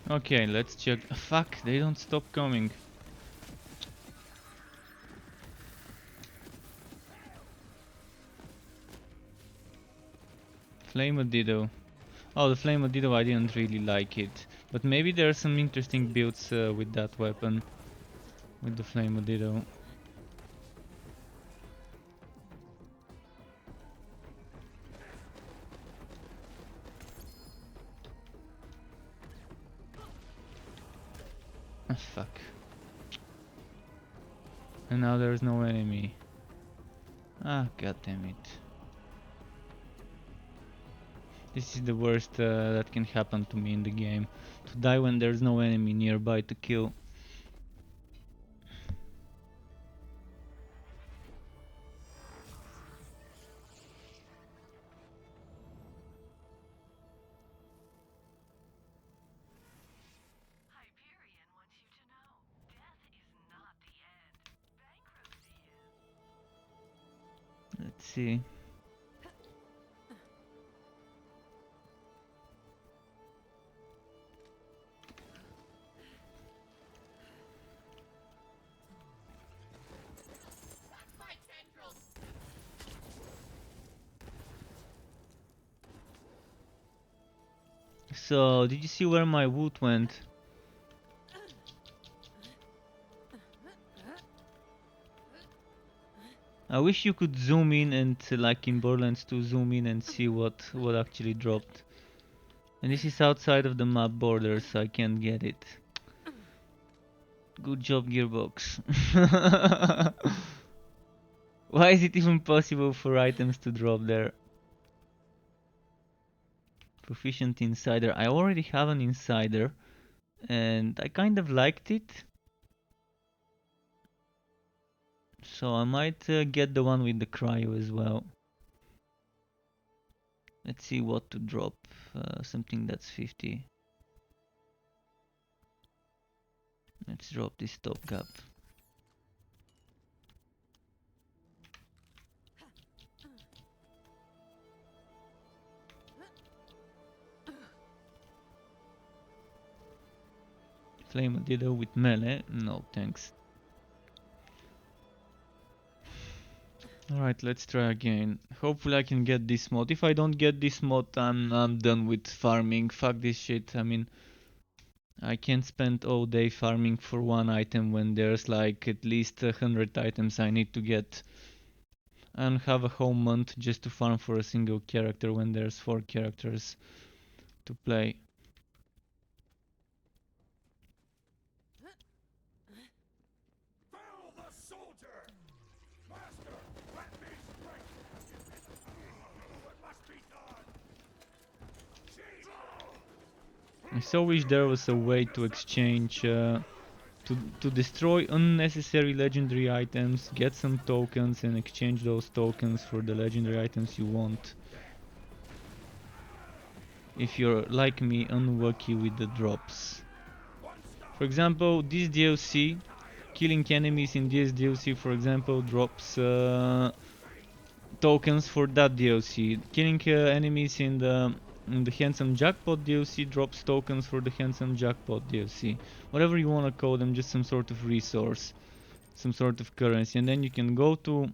Okay, let's check. Fuck, they don't stop coming. Flameadido. Oh, the Flameadido, I didn't really like it. But maybe there are some interesting builds with that weapon. With the Flameadido. Ah, fuck. And now there's no enemy. Ah, god damn it. This is the worst that can happen to me in the game. To die when there's no enemy nearby to kill. Hyperion wants you to know, death is not the end. Bankruptcy is. Let's see. So, did you see where my wood went? I wish you could zoom in and like in Borderlands to zoom in and see what actually dropped. And this is outside of the map border, so I can't get it. Good job, Gearbox. Why is it even possible for items to drop there? Proficient Insider. I already have an Insider, and I kind of liked it. So I might get the one with the cryo as well. Let's see what to drop. Something that's 50. Let's drop this top gap. Flameadido with melee? No, thanks. Alright, let's try again. Hopefully I can get this mod. If I don't get this mod, I'm done with farming. Fuck this shit. I mean, I can't spend all day farming for one item when there's like at least 100 items I need to get. And have a whole month just to farm for a single character when there's 4 characters to play. Fell the soldier! I so wish there was a way to exchange, to destroy unnecessary legendary items, get some tokens and exchange those tokens for the legendary items you want. If you're like me, unlucky with the drops. For example, this DLC, killing enemies in this DLC, for example, drops tokens for that DLC. Killing enemies in the Handsome Jackpot DLC drops tokens for the Handsome Jackpot DLC. Whatever you wanna call them, just some sort of resource, some sort of currency, and then you can go to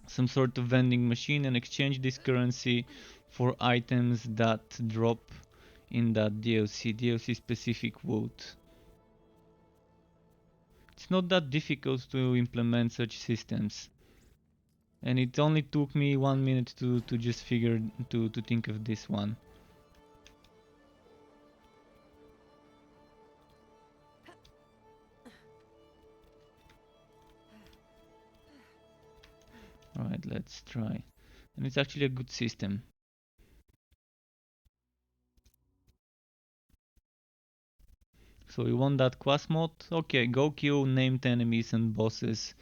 some sort of vending machine and exchange this currency for items that drop in that DLC specific wood. It's not that difficult to implement such systems. And it only took me 1 minute to just figure to think of this one. Alright, let's try. And it's actually a good system. So you want that quest mod? Okay, go kill named enemies and bosses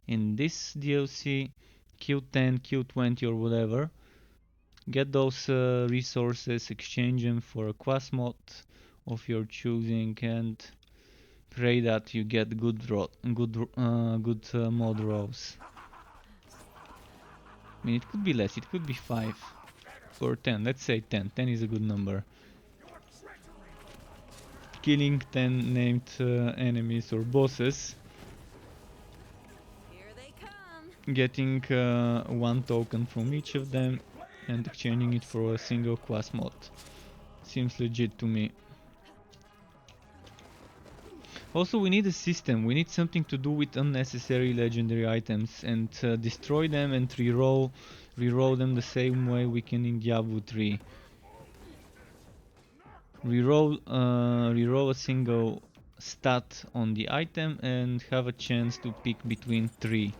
in this DLC. Kill 10, kill 20 or whatever. Get those resources, exchange them for a quest mod of your choosing, and pray that you get good mod rolls. I mean, it could be less, it could be 5 or 10. Let's say 10. 10 is a good number. Killing 10 named enemies or bosses, Here they come. getting 1 token from each of them and exchanging it for a single quest mod. Seems legit to me. Also, we need a system. We need something to do with unnecessary legendary items and destroy them and reroll them the same way we can in Diablo 3. Reroll a single stat on the item and have a chance to pick between 3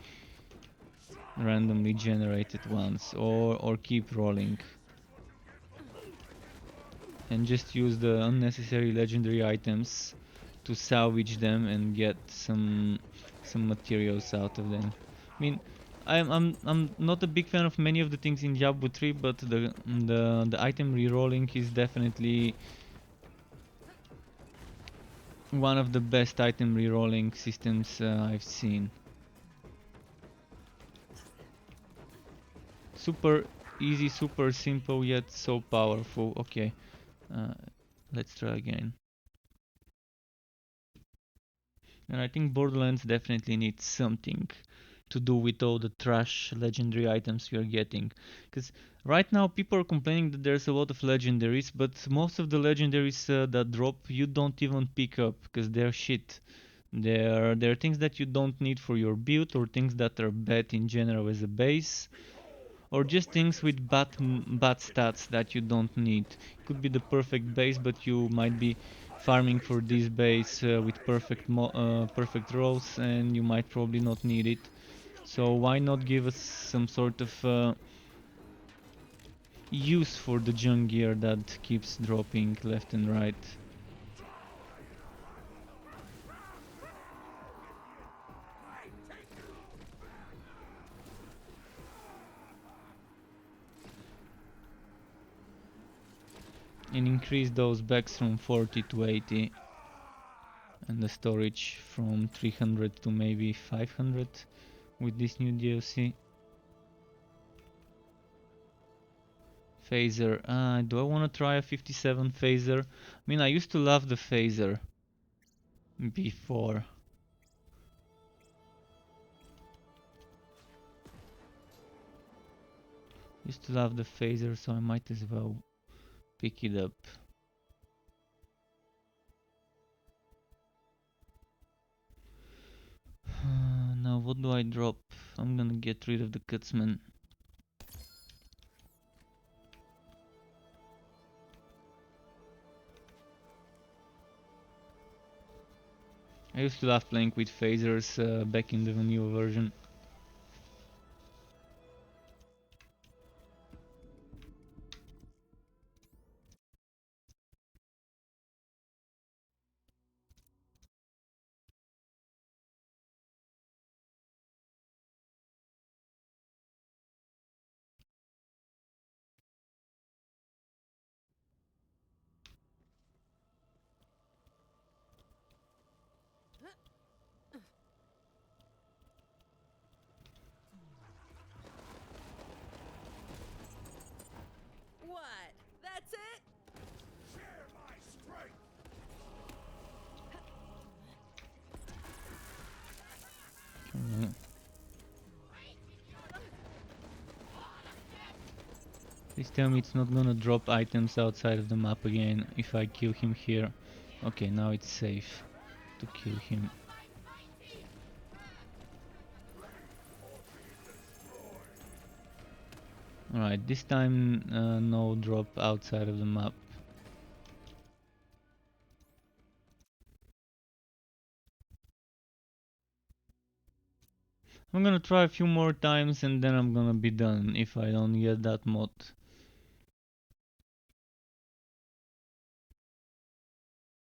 randomly generated ones, or keep rolling and just use the unnecessary legendary items to salvage them and get some materials out of them. I mean, I'm not a big fan of many of the things in Diablo 3, but the item rerolling is definitely one of the best item rerolling systems I've seen. Super easy, super simple, yet so powerful. Okay, let's try again. And I think Borderlands definitely needs something to do with all the trash legendary items we are getting. Because right now people are complaining that there's a lot of legendaries, but most of the legendaries that drop you don't even pick up because they're shit. They're things that you don't need for your build, or things that are bad in general as a base, or just things with bad stats that you don't need. It could be the perfect base, but you might be farming for this base with perfect rolls, and you might probably not need it. So why not give us some sort of use for the junk gear that keeps dropping left and right? And increase those bags from 40 to 80, and the storage from 300 to maybe 500 with this new DLC. Phaser. Do I want to try a 57 phaser? I mean, I used to love the phaser before. Used to love the phaser, so I might as well pick it up. Now what do I drop? I'm gonna get rid of the Cutsman. I used to love playing with phasers back in the vanilla version. Mm. Please tell me it's not gonna drop items outside of the map again if I kill him here. Okay, now it's safe to kill him. Alright, this time no drop outside of the map. I'm gonna try a few more times and then I'm gonna be done if I don't get that mod.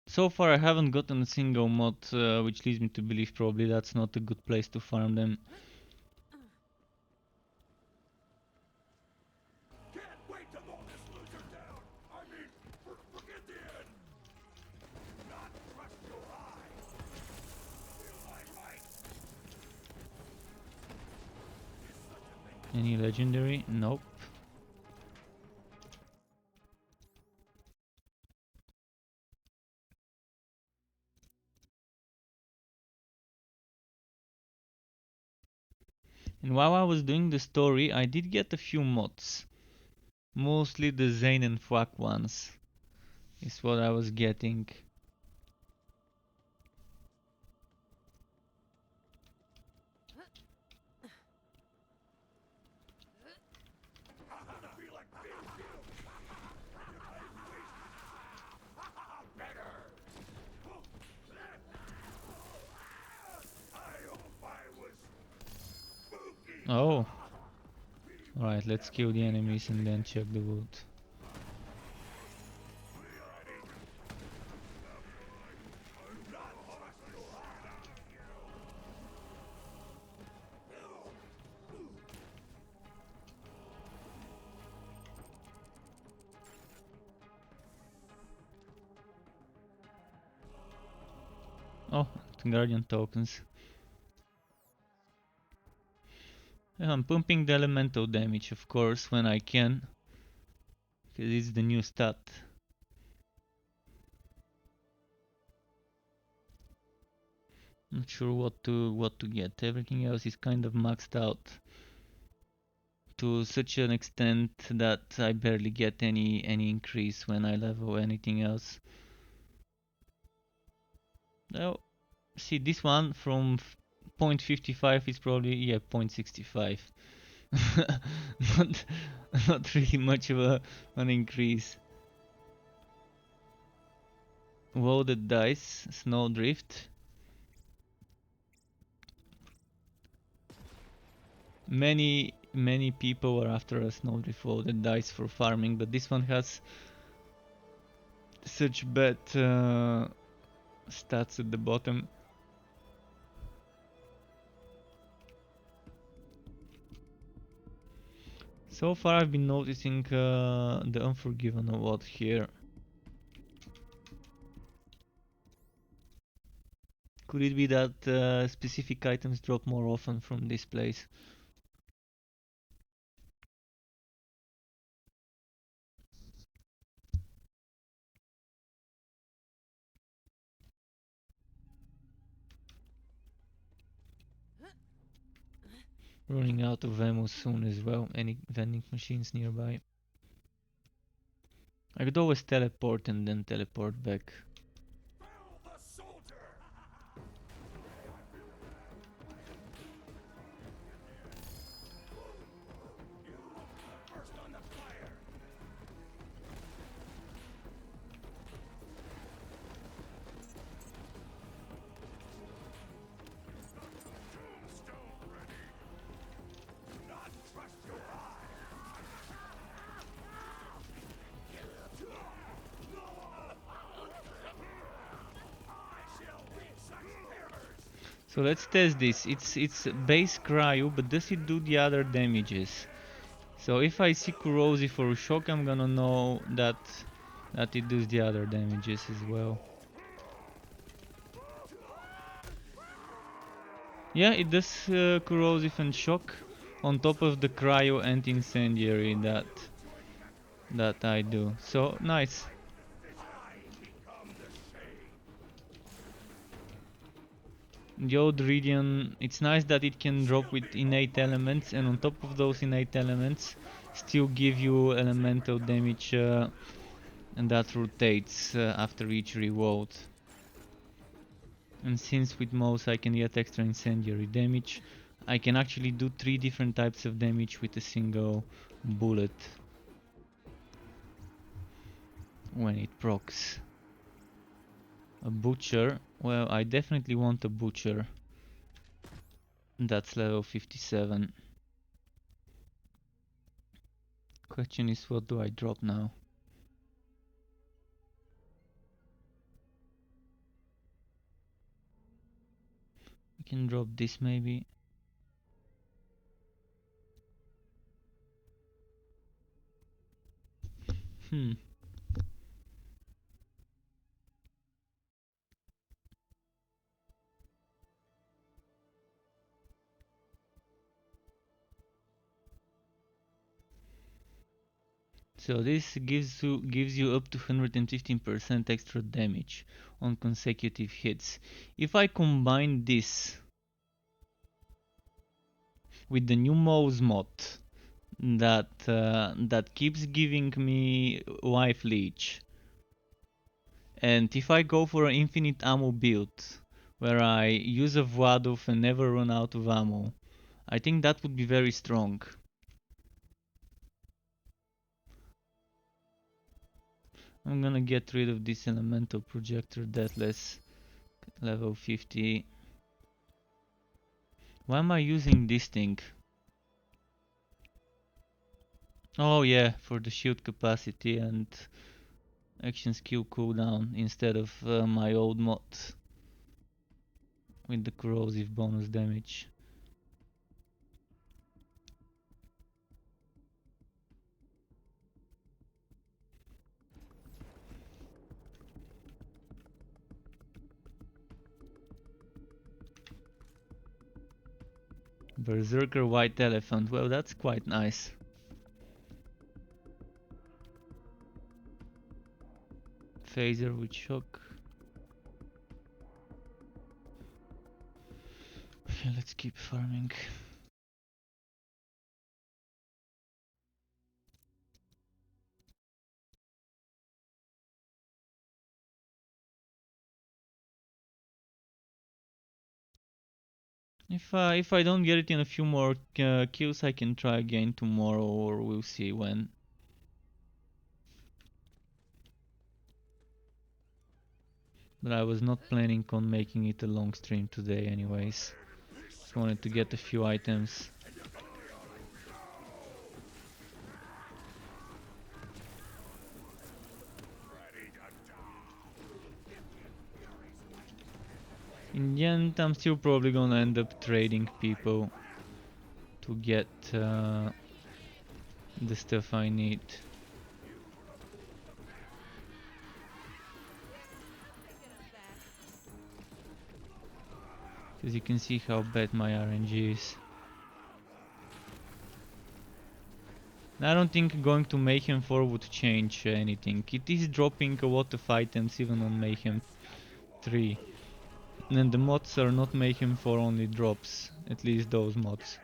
So far I haven't gotten a single mod, which leads me to believe probably that's not a good place to farm them. Any legendary? Nope. And while I was doing the story, I did get a few mods. Mostly the Zane and Fuck ones is what I was getting. Oh. Alright, let's kill the enemies and then check the wood. Oh, Guardian tokens. Yeah, I'm pumping the elemental damage, of course, when I can, because it's the new stat. Not sure what to get. Everything else is kind of maxed out to such an extent that I barely get any increase when I level anything else. Now, see this one from 0.55 is probably 0.65. not not really much of an increase. Loaded dice, snowdrift. Many people are after a snowdrift loaded dice for farming, but this one has such bad stats at the bottom. So far I've been noticing the Unforgiven a lot here. Could it be that specific items drop more often from this place? Running out of ammo soon as well. Any vending machines nearby? I could always teleport and then teleport back. So let's test this. It's base cryo, but does it do the other damages? So if I see corrosive or shock, I'm gonna know that it does the other damages as well. Yeah, it does corrosive and shock on top of the cryo and incendiary that I do. So nice. The old Radiant, it's nice that it can drop with innate elements, and on top of those innate elements still give you elemental damage, and that rotates after each reload. And since with mouse I can get extra incendiary damage, I can actually do 3 different types of damage with a single bullet when it procs. A butcher, well, I definitely want a butcher. That's level 57. Question is, what do I drop now? I can drop this maybe. Hmm. So this gives you up to 115% extra damage on consecutive hits. If I combine this with the new mouse mod that keeps giving me life leech, and if I go for an infinite ammo build where I use a Vladov and never run out of ammo, I think that would be very strong. I'm gonna get rid of this elemental projector deathless level 50. Why am I using this thing? Oh yeah, for the shield capacity and action skill cooldown instead of my old mod with the corrosive bonus damage. Berserker White Elephant, well that's quite nice. Phaser with shock. Okay, let's keep farming. If I don't get it in a few more kills, I can try again tomorrow, or we'll see when. But I was not planning on making it a long stream today anyways. Just wanted to get a few items. In the end, I'm still probably gonna end up trading people to get the stuff I need. Because you can see how bad my RNG is. I don't think going to Mayhem 4 would change anything. It is dropping a lot of items even on Mayhem 3. And the mods are not Mayhem 4 only drops, at least those mods.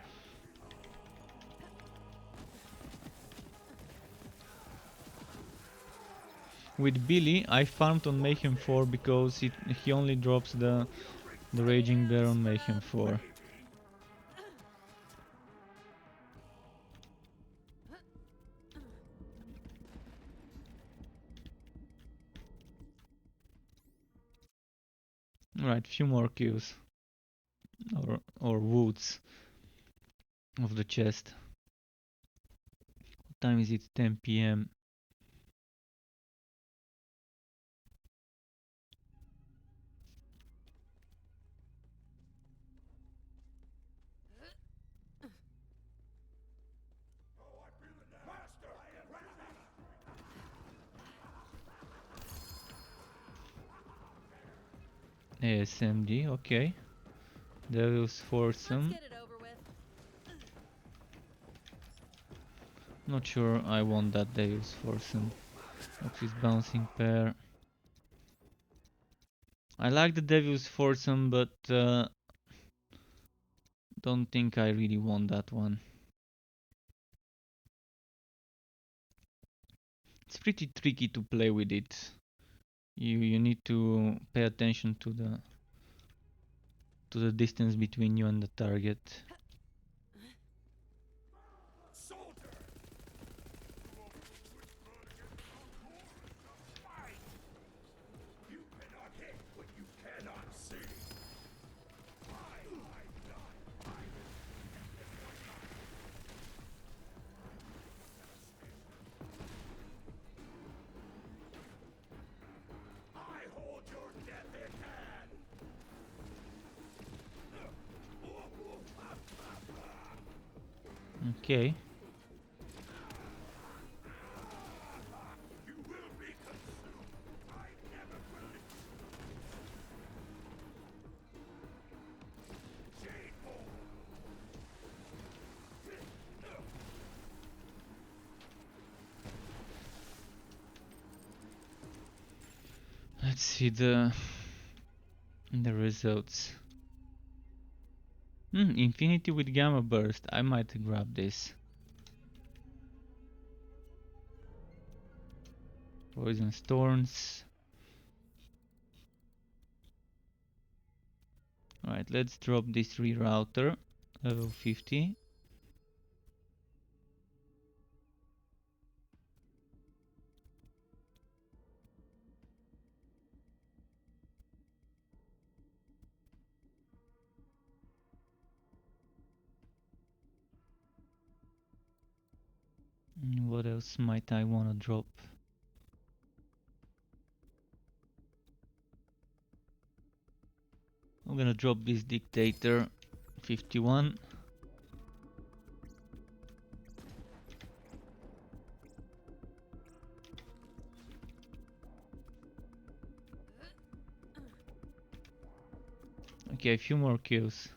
With Billy, I farmed on Mayhem 4 because he only drops the Raging Bear on Mayhem 4. Right, few more kills. Or woods of the chest. What time is it? 10 PM. ASMD, okay. Devil's Foursome. Not sure I want that Devil's Foursome. What's his bouncing pair? I like the Devil's Foursome, but Don't think I really want that one. It's pretty tricky to play with it. You need to pay attention to the distance between you and the target. Okay. Let's see the results. Infinity with Gamma Burst. I might grab this. Poison Storms. Alright, let's drop this rerouter. Level 50. What else might I wanna drop? I'm gonna drop this Dictator 51. Okay, a few more kills.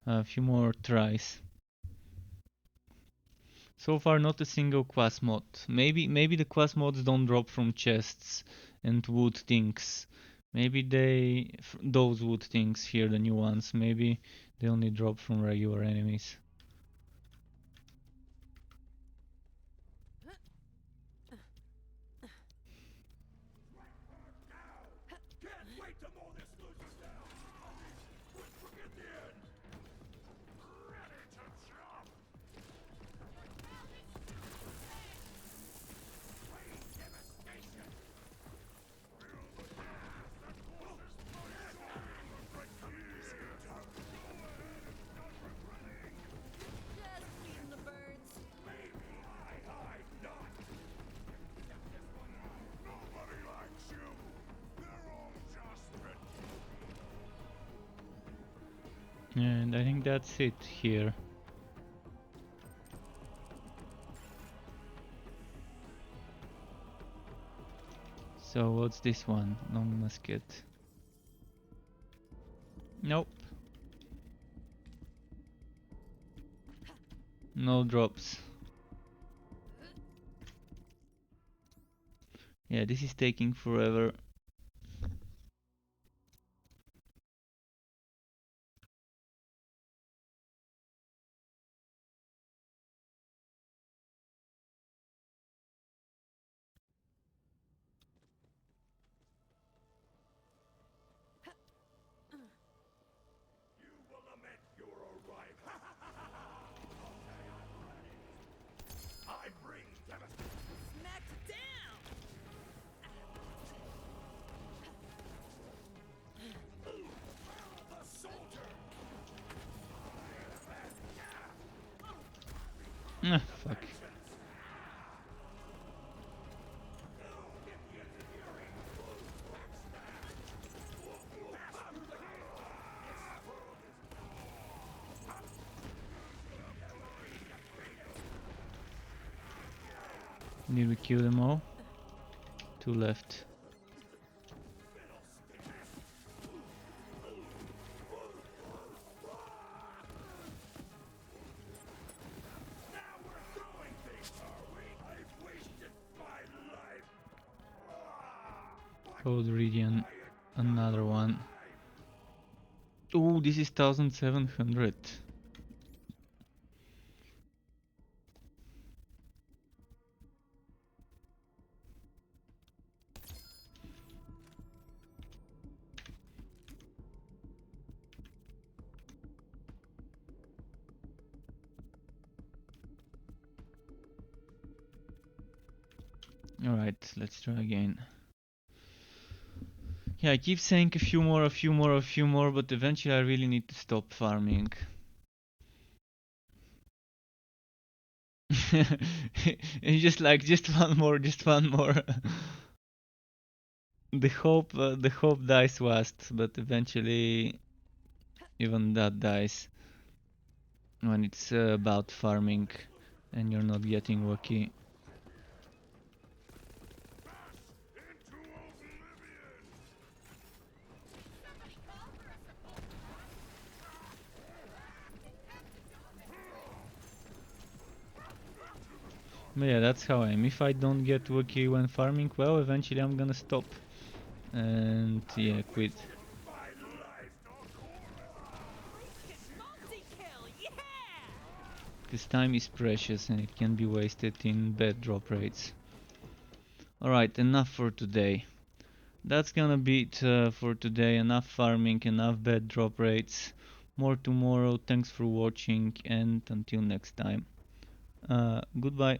A few more tries. So far not a single quest mod. Maybe the quest mods don't drop from chests and wood things. Maybe those wood things here, the new ones, maybe they only drop from regular enemies. Just feeding the birds. And I think that's it here. So what's this one? Long musket. Nope. No drops. Yeah, this is taking forever. Smacked down. Ah, fuck. Did we kill them all? Two left. Cold Ridian, another one. Oh, this is 1700. Alright, let's try again. Yeah, I keep saying a few more, a few more, a few more, but eventually I really need to stop farming. It's just like, just one more, just one more. The hope dies fast, but eventually even that dies when it's about farming and you're not getting lucky. But yeah, that's how I am. If I don't get lucky when farming, well, eventually I'm gonna stop and yeah, quit. Multi-kill, yeah! Because time is precious and it can be wasted in bad drop rates. Alright, enough for today. That's gonna be it for today. Enough farming, enough bad drop rates. More tomorrow. Thanks for watching and until next time. Goodbye.